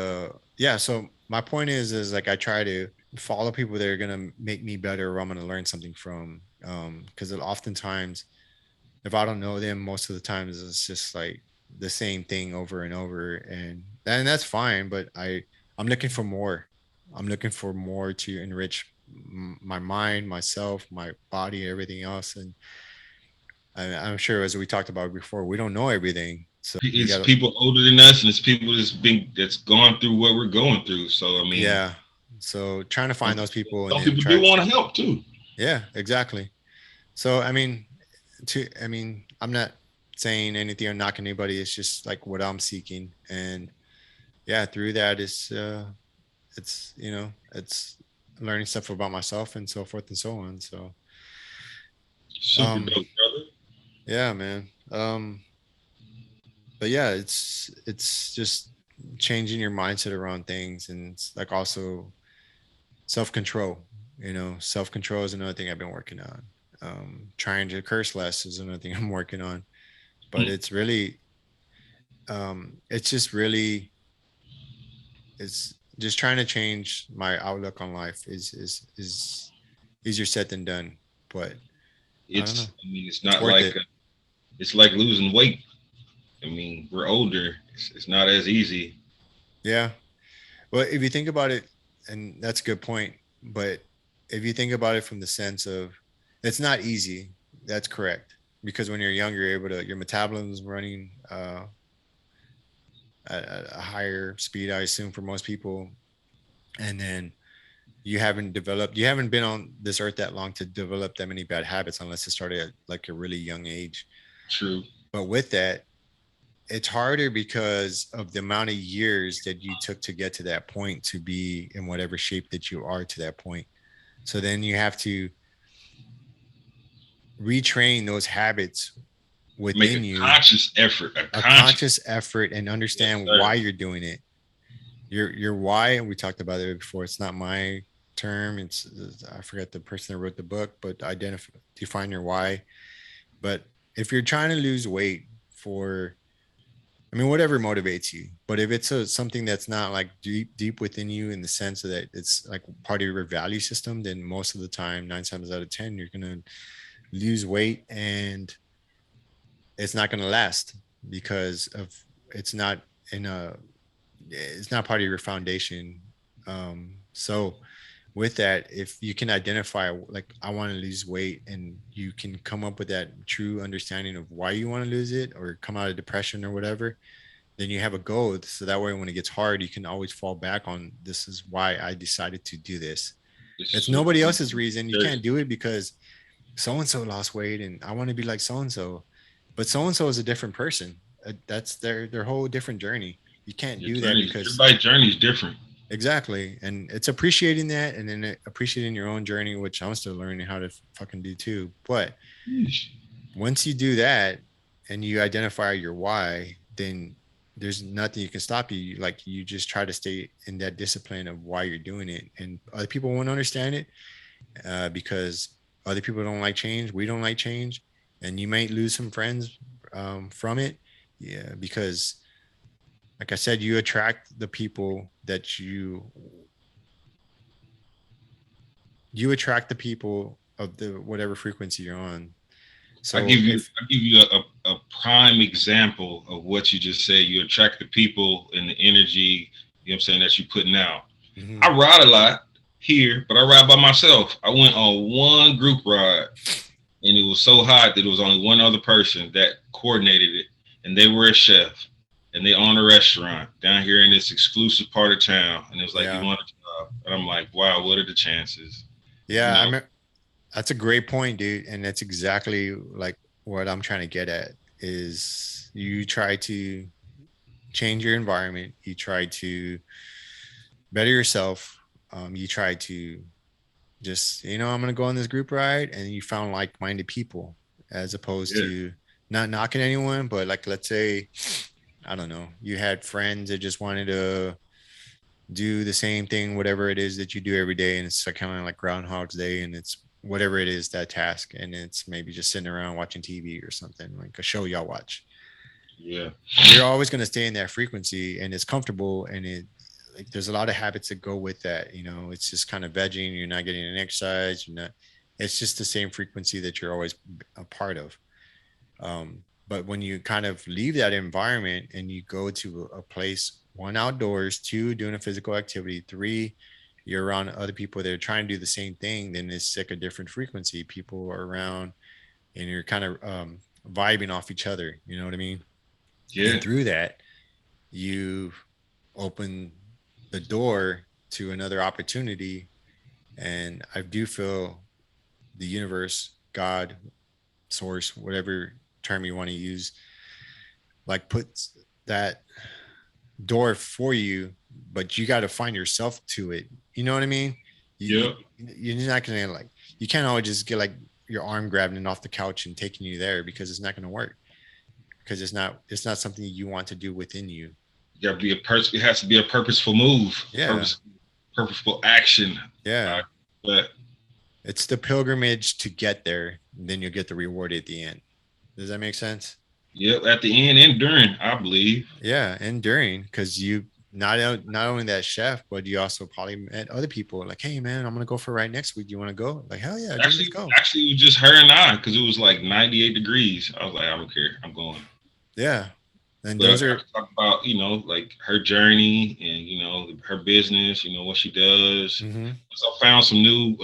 yeah, so my point is like I try to follow people that are gonna make me better, or I'm gonna learn something from. Because oftentimes, if I don't know them, most of the times it's just like the same thing over and over, and that's fine. But I'm looking for more. I'm looking for more to enrich my mind, myself, my body, everything else, and I'm sure, as we talked about before, we don't know everything. So you It's gotta, people older than us, and it's people that's gone through what we're going through. So I mean, yeah. So trying to find those people and some then people do try, want to help too. yeah, exactly. So I mean, I'm not saying anything or knocking anybody. It's just like what I'm seeking, and yeah, through that is, it's learning stuff about myself and so forth and so on. So, Super um, dope, brother. yeah, man. But yeah, it's just changing your mindset around things, and it's like also self-control. Self-control is another thing I've been working on. Trying to curse less is another thing I'm working on. But Hmm. it's really, it's just really, it's just trying to change my outlook on life is easier said than done. But I don't know. I mean, it's It's not worth like it. it's like losing weight. I mean, we're older. It's not as easy. Yeah. Well, if you think about it, and that's a good point, but if you think about it from the sense of it's not easy, that's correct. Because when you're younger, you're able to, your metabolism is running at a higher speed, I assume, for most people. And then you haven't been on this earth that long to develop that many bad habits unless it started at like a really young age. True. But with that, it's harder because of the amount of years that you took to get to that point to be in whatever shape that you are to that point. So then you have to retrain those habits Make a within you, conscious effort. A a conscious. conscious effort, and Yes, understand sir. why you're doing it. Your why, and we talked about it before. It's not my term. It's I forget the person that wrote the book, but define your why. But if you're trying to lose weight for, I mean, whatever motivates you. But if it's something that's not like deep within you in the sense that it's like part of your value system, then most of the time, 9 times out of 10, you're gonna lose weight and it's not gonna last because of it's not in a it's not part of your foundation. So with that, if you can identify like I want to lose weight and you can come up with that true understanding of why you want to lose it or come out of depression or whatever, then you have a goal. So that way when it gets hard, you can always fall back on this is why I decided to do this. This It's is what nobody I'm else's reason. You doing. can't do it because so and so lost weight and I want to be like so and so. But so and so is a different person. That's their whole different journey. You can't Your do that journey, because everybody's journey is different. exactly. And it's appreciating that and then appreciating your own journey, which I'm still learning how to fucking do too. But Yeesh. once you do that and you identify your why, then there's nothing you can stop you. Like you just try to stay in that discipline of why you're doing it. And other people won't understand it because other people don't like change. We don't like change. And you might lose some friends from it. Yeah, because like I said, you attract the people that you attract the people of the whatever frequency you're on. So if I give you a prime example of what you just said. You attract the people and the energy, you know what I'm saying, that you're putting out. I mhm, ride a lot here, but I ride by myself. I went on one group ride and it was so hot that it was only one other person that coordinated it, and they were a chef and they own a restaurant down here in this exclusive part of town. And it was like, you yeah, want a job? And I'm like, wow, what are the chances? You yeah, know, that's a great point, dude, and that's exactly like what I'm trying to get at is you try to change your environment, you try to better yourself, you try to just I'm gonna go on this group ride, and you found like-minded people, as opposed Yeah. to not knocking anyone, but like let's say, I don't know, you had friends that just wanted to do the same thing, whatever it is that you do every day, and it's like kind of like Groundhog's Day, and it's whatever it is that task, and it's maybe just sitting around watching TV or something like a show y'all watch. Yeah. You're always going to stay in that frequency, and it's comfortable, and it like there's a lot of habits that go with that. You know, it's just kind of vegging. You're not getting an exercise. You're not. It's just the same frequency that you're always a part of. But when you kind of leave that environment and you go to a place, one outdoors, two doing a physical activity, three you're around other people that are trying to do the same thing, then it's like a different frequency. People are around and you're kind of vibing off each other. You know what I mean? And Yeah. through that, you open the door to another opportunity. And I do feel the universe, God, source, whatever term you want to use, like puts that door for you, but you got to find yourself to it. You know what I mean? Yeah. You're not gonna like you can't always just get like your arm grabbing and off the couch and taking you there because it's not gonna work because it's not something you want to do within you. You got to be a person. It has to be a purposeful move, Yeah, purposeful action. yeah. But It's the pilgrimage to get there, and then you'll get the reward at the end. Does that make sense? yeah, at the end and during, I believe. Yeah, and during, because you not only that chef, but you also probably met other people like, hey man, I'm gonna go for a ride next week. Do you want to go? Like, hell yeah, dude, let's Actually, go. actually, it was just her and I because it was like 98 degrees. I was like, I don't care, I'm going. Yeah, and But those I got are to talk about, like her journey and her business. What she does. mhm. So I found some new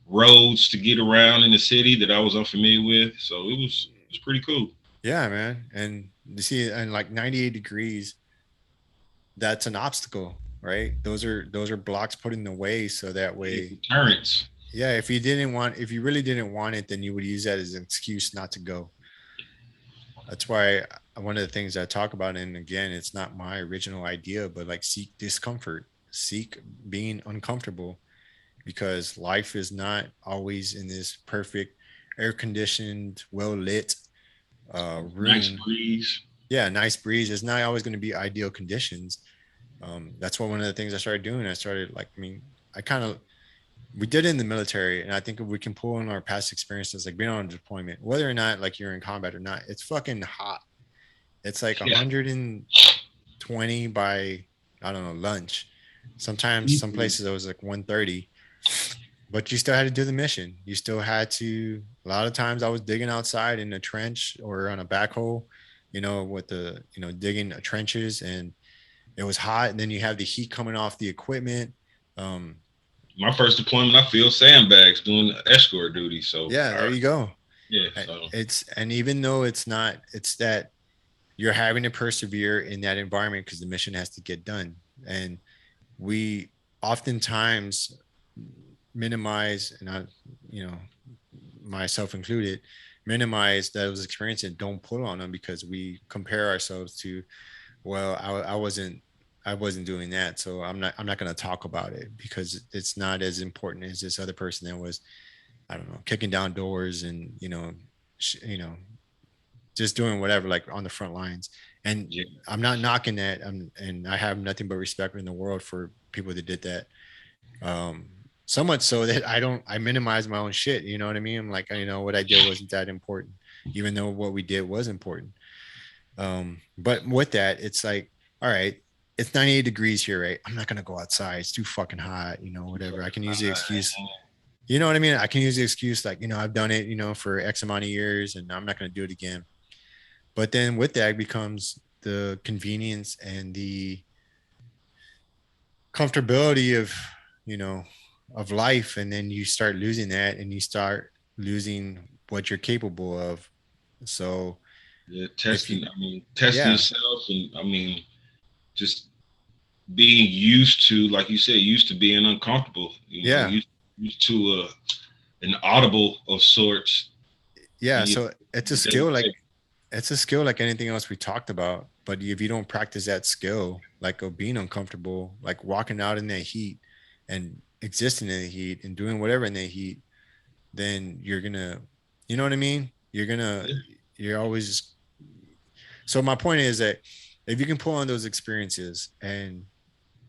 roads to get around in the city that I was unfamiliar with. So it was pretty cool. Yeah, man. And you see, and like 98 degrees, that's an obstacle, right? Those are blocks put in the way so that way, Deterrence. yeah, if you really didn't want it, then you would use that as an excuse not to go. That's why one of the things I talk about, and again, it's not my original idea, but like seek discomfort, seek being uncomfortable because life is not always in this perfect, air conditioned, well lit Nice room. breeze. Yeah, nice breeze. It's not always going to be ideal conditions. That's what one of the things I started doing. I started like, I mean, I kind of we did it in the military, and I think if we can pull in our past experiences, like being on a deployment, whether or not like you're in combat or not, it's fucking hot. It's like Yeah. 120 by I don't know lunch. Sometimes some places it was like 130, but you still had to do the mission. You still had to. A lot of times I was digging outside in a trench or on a backhoe, with the digging trenches, and it was hot. And then you have the heat coming off the equipment. Um, My first deployment, I filled sandbags doing escort duty. So, yeah, there you go. yeah. So, And even though it's not, it's that you're having to persevere in that environment because the mission has to get done. And we oftentimes minimize, and you know, myself included, minimize those experiences and don't pull on them because we compare ourselves to, well, I wasn't doing that, so I'm not going to talk about it because it's not as important as this other person that was, I don't know, kicking down doors and just doing whatever, like on the front lines. And yeah. I'm not knocking that. And I have nothing but respect in the world for people that did that. Um, so much so that I minimize my own shit. You know what I mean? I'm like, what I did wasn't that important, even though what we did was important. But with that, it's like, all right, it's 98 degrees here, right? I'm not gonna go outside. It's too fucking hot, whatever. I can use the excuse. You know what I mean? I can use the excuse like, I've done it, for X amount of years and I'm not gonna do it again. But then with that becomes the convenience and the comfortability you know, of life. And then you start losing that and you start losing what you're capable of. So Yeah, if you, testing yeah, yourself, and just being used to, like you said, used to being uncomfortable. yeah, Used to an audible of sorts. yeah. And So it's a skill like anything else we talked about. But if you don't practice that skill, like of being uncomfortable, like walking out in that heat and existing in the heat and doing whatever in the heat, then you're gonna, you know what I mean? You're gonna, Yeah, you're always. So my point is that if you can pull on those experiences and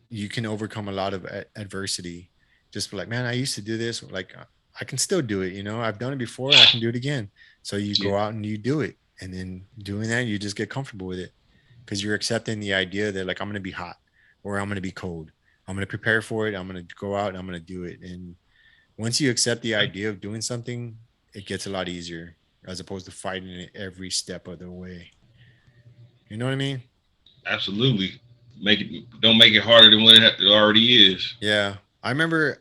you can overcome a lot of adversity, just be like, man, I used to do this. Like, I can still do it. You know, I've done it before and I can do it again. So you yeah, go out and you do it. And then doing that, you just get comfortable with it because you're accepting the idea that, like, I'm going to be hot or I'm going to be cold. I'm going to prepare for it. I'm going to go out and I'm going to do it. And once you accept the idea of doing something, it gets a lot easier as opposed to fighting it every step of the way. You know what I mean? absolutely. Don't make it harder than what it already is. Yeah. I remember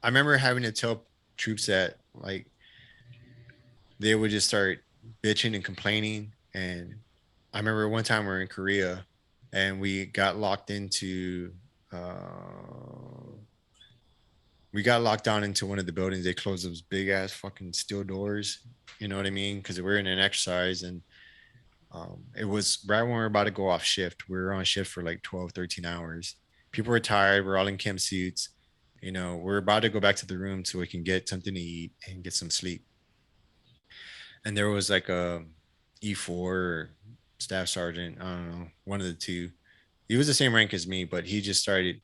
having to tell troops that, like, they would just start bitching and complaining. And I remember one time we were in Korea and uh we got locked down into one of the buildings. They closed those big ass fucking steel doors. You know what I mean? Because we were in an exercise and it was right when we were about to go off shift. We were on shift for like 12, 13 hours. People were tired. We're all in camp suits. You know, we're about to go back to the room so we can get something to eat and get some sleep. And there was like a E4 staff sergeant. I don't know, one of the two. He was the same rank as me, but he just started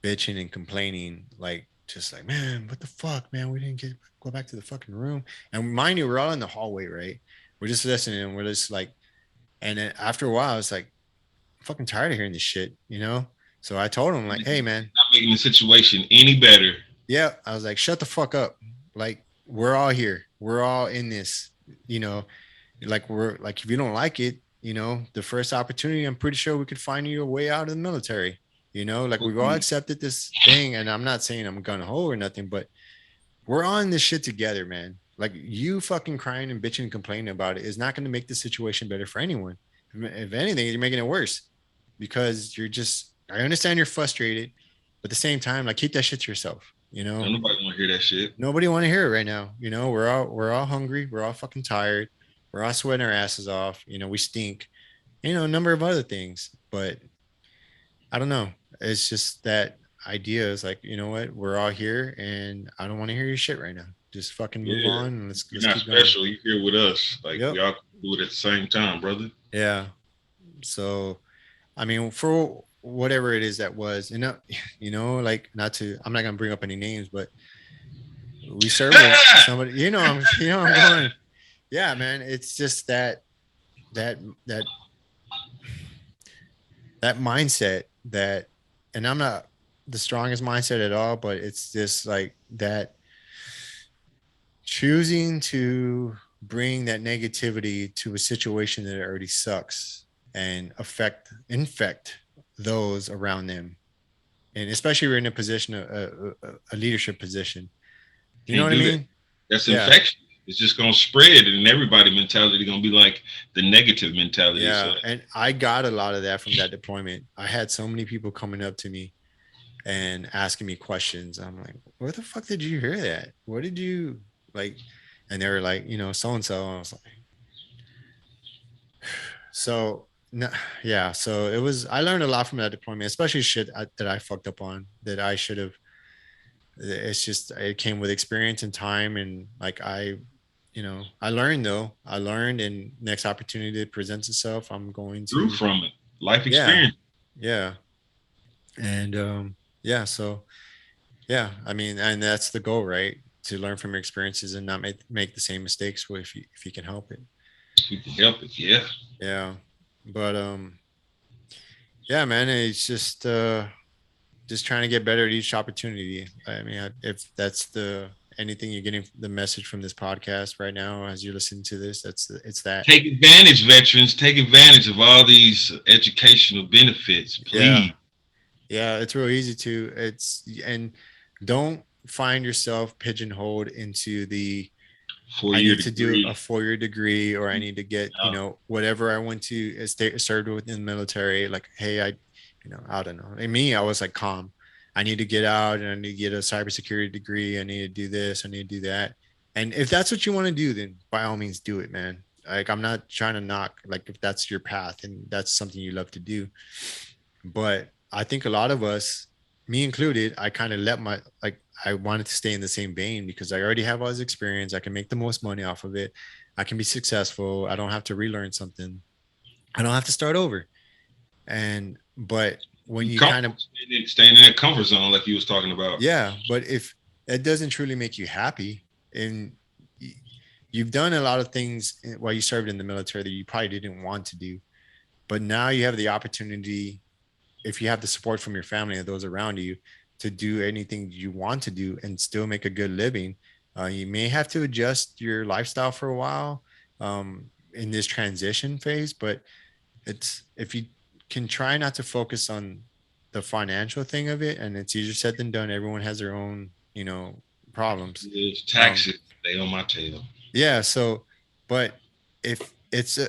bitching and complaining, like, just like, man, what the fuck, man? We didn't go back to the fucking room. And mind you, we're all in the hallway, right? We're just listening and we're just like, and then after a while, I was like, I'm fucking tired of hearing this shit, you know? So I told him, like, hey, man, Not making the situation any better. yeah. I was like, shut the fuck up. Like, we're all here. We're all in this, you know, like, we're like, if you don't like it, you know, the first opportunity, I'm pretty sure we could find you a way out of the military. You know, like, we've all accepted this thing. And I'm not saying I'm gun ho or nothing, but we're on this shit together, man. Like, you fucking crying and bitching and complaining about it is not going to make the situation better for anyone. If anything, you're making it worse because you're just, I understand you're frustrated, but at the same time, like, keep that shit to yourself. You know, Don't nobody want to hear that shit. nobody want to hear it right now. You know, we're all hungry. We're all fucking tired. We're all sweating our asses off. You know, we stink. You know, a number of other things, but I don't know. It's just that idea is like, you know what? We're all here, and I don't want to hear your shit right now. Just fucking move Yeah, on and let's you're not keep going. special. You're here with us. Like we Yep. all do it at the same time, brother. Yeah. So I mean, for whatever it is that was, like, not to, I'm not gonna bring up any names, but we served with somebody. I'm going. Yeah, man. It's just that that that mindset that, and I'm not the strongest mindset at all, but it's just like that choosing to bring that negativity to a situation that already sucks and infect those around them, and especially we're in a position, a leadership position. You know Can't what I do that. mean? That's Yeah, infection. It's just gonna spread, and everybody mentality gonna be like the negative mentality. So yeah. And I got a lot of that from that deployment. I had so many people coming up to me and asking me questions. I'm like, where the fuck did you hear that? What did you like? And they were like, so and so. I was like, so no, yeah. So it was. I learned a lot from that deployment, especially shit that I fucked up on that I should have. It's just, it came with experience and time, and like, I learned, though. I learned, and next opportunity that presents itself, I'm going grew to. from it. Life Yeah, experience. yeah, and yeah. So yeah, I mean, and that's the goal, right? To learn from your experiences and not make the same mistakes if you can help it. We can help it. Yeah. Yeah, but yeah, man, it's just trying to get better at each opportunity. I mean, if that's the anything you're getting the message from this podcast right now as you're listening to this, it's that. Take advantage, veterans. Take advantage of all these educational benefits, Yeah, please. yeah, it's real easy to. And don't find yourself pigeonholed into the, I 4 year need to do a degree. 4-year degree, or I need to get, No, whatever I went to served within the military. Like, hey, I don't know. And me, I was like, calm. I need to get out and I need to get a cybersecurity degree. I need to do this. I need to do that. And if that's what you want to do, then by all means do it, man. Like, I'm not trying to knock, like, if that's your path and that's something you love to do. But I think a lot of us, me included, I kind of I wanted to stay in the same vein because I already have all this experience. I can make the most money off of it. I can be successful. I don't have to relearn something. I don't have to start over. And but when you kind of Staying in that comfort zone, like you was talking about. yeah, but if it doesn't truly make you happy, and you've done a lot of things while you served in the military that you probably didn't want to do, but now you have the opportunity, if you have the support from your family and those around you, to do anything you want to do and still make a good living. You may have to adjust your lifestyle for a while in this transition phase, but it's if you can try not to focus on the financial thing of it, and it's easier said than done. Everyone has their own, problems. It's Um, taxes. They on my tail. yeah. So, but if it's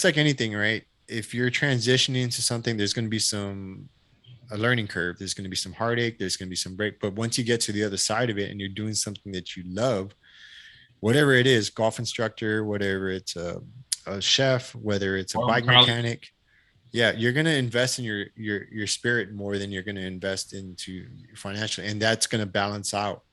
like anything, right? If you're transitioning into something, there's going to be a learning curve. There's going to be some heartache. There's going to be some break. But once you get to the other side of it and you're doing something that you love, whatever it is, golf instructor, whatever it's a chef, whether it's a Well, bike mechanic, yeah, you're going to invest in your spirit more than you're going to invest into financially, and that's going to balance out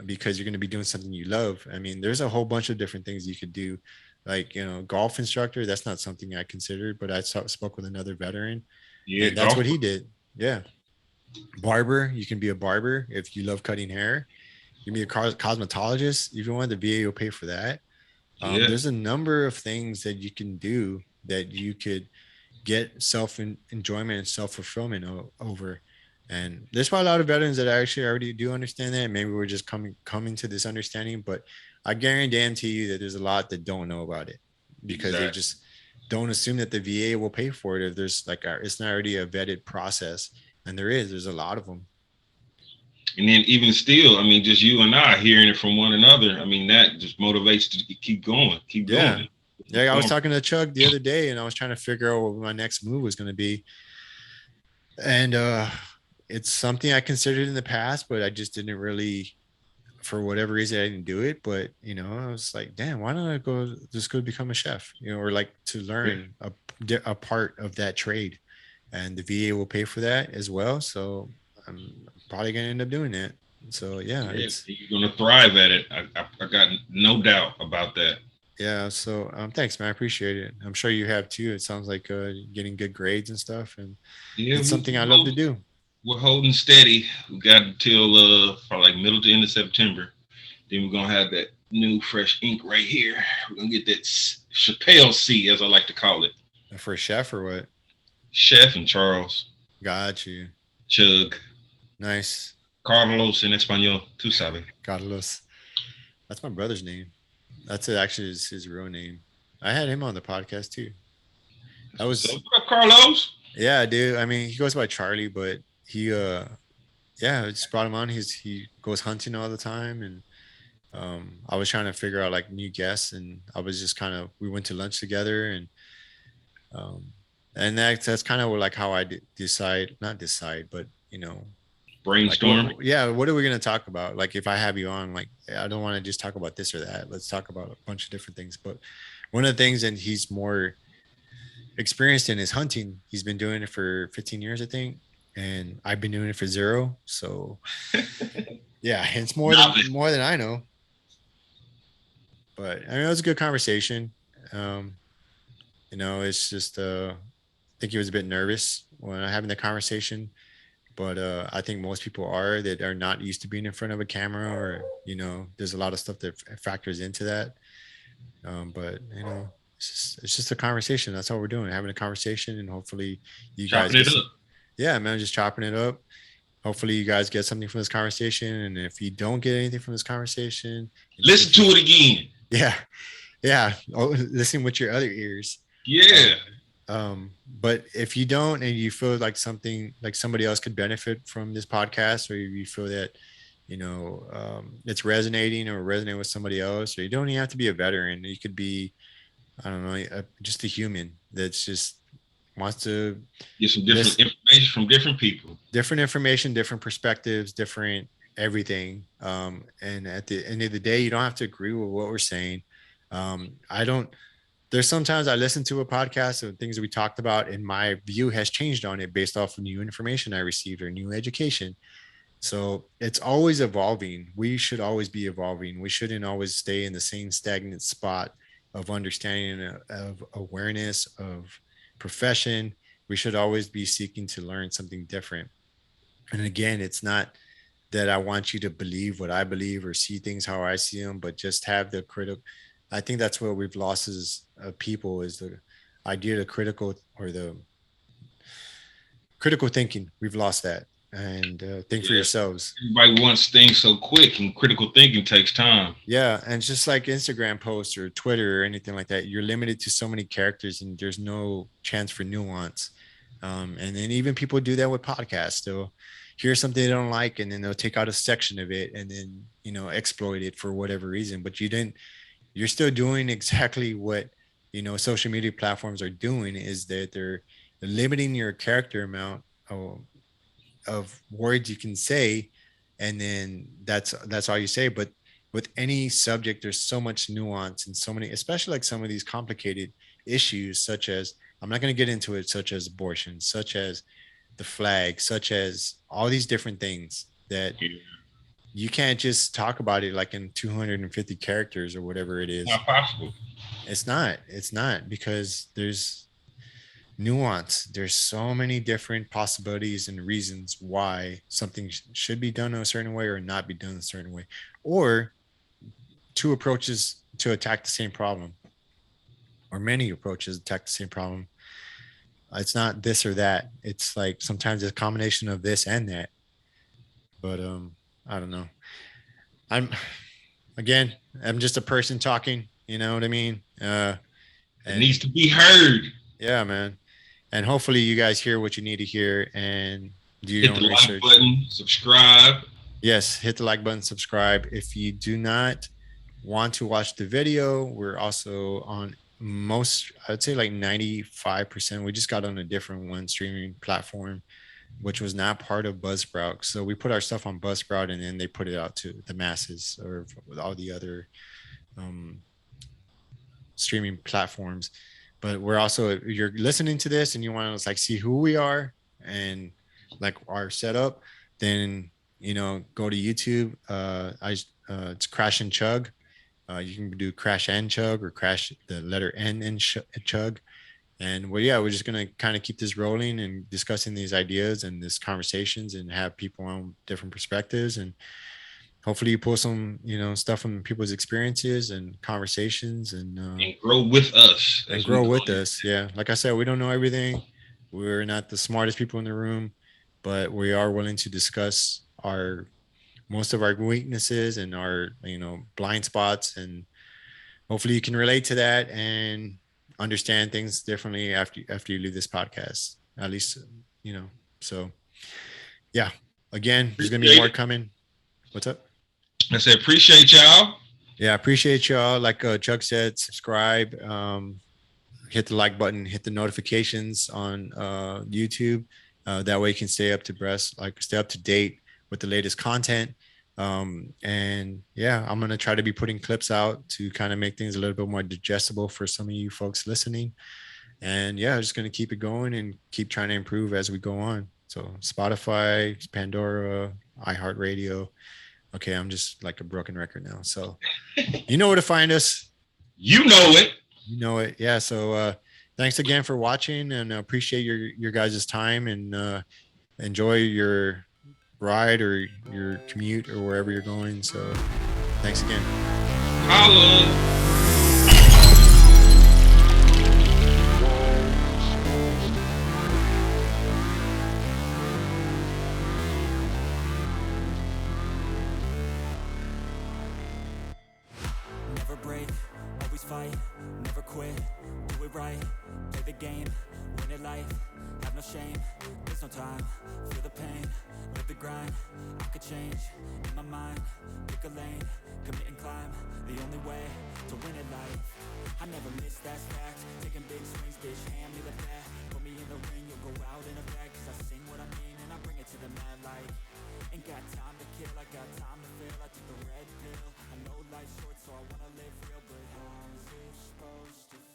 because you're going to be doing something you love. I mean, there's a whole bunch of different things you could do, like golf instructor. That's not something I considered, but I spoke with another veteran, yeah, and that's golf. what he did. Yeah, barber. You can be a barber if you love cutting hair. You can be a cosmetologist if you want. The VA will pay for that. Yeah, There's a number of things that you can do that you could get self enjoyment and self fulfillment over. And there's probably a lot of veterans that actually already do understand that. Maybe we're just coming to this understanding, but I guarantee you that there's a lot that don't know about it because they exactly. just don't assume that the VA will pay for it if there's it's not already a vetted process. And there's a lot of them. And then even still, I mean, just you and I hearing it from one another, I mean, that just motivates to keep going, keep Yeah. doing it. Keep Yeah. I was going. talking to Chugg the other day and I was trying to figure out what my next move was going to be. And it's something I considered in the past, but I just didn't really, for whatever reason, I didn't do it. But I was like, damn, why don't I just go become a chef, or like to Yeah, learn a part of that trade, and the VA will pay for that as well. So I'm probably gonna end up doing that. So yeah, yeah, you're gonna thrive at it. I got no doubt about that. yeah. So thanks, man. I appreciate it. I'm sure you have too. It sounds like getting good grades and stuff, and Yeah, it's something I love to do. we're holding steady. We got until probably like middle to end of September. Then we're gonna have that new fresh ink right here. We're gonna get that Chappelle C, as I like to call it. For a chef or what? Chef and Charles, Got you. Chugg, Nice. Carlos in Espanol, tu sabes. Carlos. That's my brother's name. That's actually his real name. I had him on the podcast too. That That's what's up. was What up, Carlos? yeah, dude. I mean, he goes by Charlie, but he yeah, I just brought him on. He goes hunting all the time, and I was trying to figure out like new guests, and I was just kind of we went to lunch together, um that's kind of like how I decide, not decide, but like Brainstorm. what are we going to talk about? Like if I have you on, like I don't want to just talk about this or that. Let's talk about a bunch of different things. But one of the things, and he's more experienced in, is hunting. He's been doing it for 15 years, I think, and I've been doing it for zero. So yeah, it's Novice. more than I know. But I mean, it was a good conversation. Um, it's just I think he was a bit nervous when having the conversation, but I think most people are that are not used to being in front of a camera, or there's a lot of stuff that factors into that. But it's just a conversation. That's all we're doing, having a conversation, and hopefully you guys Chopping get it some. up. Yeah, man, just chopping it up. Hopefully you guys get something from this conversation, and if you don't get anything from this conversation, Listen if you, to it again. yeah, yeah, listen with your other ears. Yeah. But if you don't, and you feel like something like somebody else could benefit from this podcast, or you feel that it's resonating or resonating with somebody else, or you don't even have to be a veteran. You could be, I don't know, just a human that's just wants to Get some different list information from different people. different information, different perspectives, different everything. And at the end of the day, you don't have to agree with what we're saying. I don't. There's sometimes I listen to a podcast of things that we talked about, and my view has changed on it based off of new information I received or new education. So it's always evolving. We should always be evolving. We shouldn't always stay in the same stagnant spot. of understanding, of awareness, of profession. We should always be seeking to learn something different. And again, it's not that I want you to believe what I believe or see things how I see them, but just have the critical. I think that's what we've lost as people, is the idea of critical, or the critical thinking. We've lost that. And think for Yeah. yourselves. Everybody wants things so quick, and critical thinking takes time. Yeah, and just like Instagram posts or Twitter or anything like that, you're limited to so many characters, and there's no chance for nuance. And then even people do that with podcasts. They'll hear something they don't like, and then they'll take out a section of it, and then exploit it for whatever reason. But you didn't. You're still doing exactly what social media platforms are doing, is that they're limiting your character amount of words you can say, and then that's all you say. But with any subject, there's so much nuance, and so many, especially like some of these complicated issues, such as, I'm not going to get into it, such as abortion, such as the flag, such as all these different things that Yeah. you can't just talk about it like in 250 characters or whatever it is. Not possible. It's not because there's nuance. There's so many different possibilities and reasons why something should be done a certain way or not be done a certain way, or two approaches to attack the same problem, or many approaches attack the same problem. It's not this or that. It's like sometimes it's a combination of this and that. But I don't know. I'm again, I'm just a person talking, you know what I mean? It And needs to be heard. yeah, man. And hopefully you guys hear what you need to hear and do your Hit own the like research. button, subscribe. Yes, hit the like button, subscribe. If you do not want to watch the video, we're also on most, I'd say like 95%. We just got on a different one streaming platform, which was not part of Buzzsprout. So we put our stuff on Buzzsprout, and then they put it out to the masses, or with all the other um, streaming platforms. But we're also, if you're listening to this and you want to like see who we are and like our setup, then go to YouTube. It's Crash and Chug. You can do Crash and Chug, or Crash the letter N in Chug. And we're just gonna kind of keep this rolling and discussing these ideas and these conversations, and have people on different perspectives, and hopefully you pull some stuff from people's experiences and conversations, And grow with us. and grow with us. Yeah, like I said, we don't know everything. We're not the smartest people in the room, but we are willing to discuss our most of our weaknesses and our blind spots, and hopefully you can relate to that and understand things differently after you leave this podcast, at least. So yeah, again, there's gonna be more coming. What's up? I said, appreciate y'all. Yeah, appreciate y'all. Like Chuck said, subscribe, hit the like button, hit the notifications on YouTube. That way you can stay up to date with the latest content. And yeah, I'm gonna try to be putting clips out to kind of make things a little bit more digestible for some of you folks listening. And yeah, I'm just gonna keep it going and keep trying to improve as we go on. So Spotify, Pandora, iHeartRadio. Okay, I'm just like a broken record now. So you know where to find us. You know it. You know it. Yeah. So thanks again for watching, and appreciate your guys' time, and enjoy your ride or your commute or wherever you're going. So thanks again. Holla. Never break, always fight, never quit, do it right, play the game, win it life, have no shame, there's no time, feel the pain, live the grind, I could change, in my mind, pick a lane, commit and climb, the only way to win it life, I never miss, that's fact, taking big swings, bitch, hand me the bat, put me in the ring, you'll go out in a bag, cause I sing what I mean and I bring it to the mad light, ain't got time to kill, I got time to feel, I took the red pill, I know life's short so I wanna live real, but how's it supposed to feel?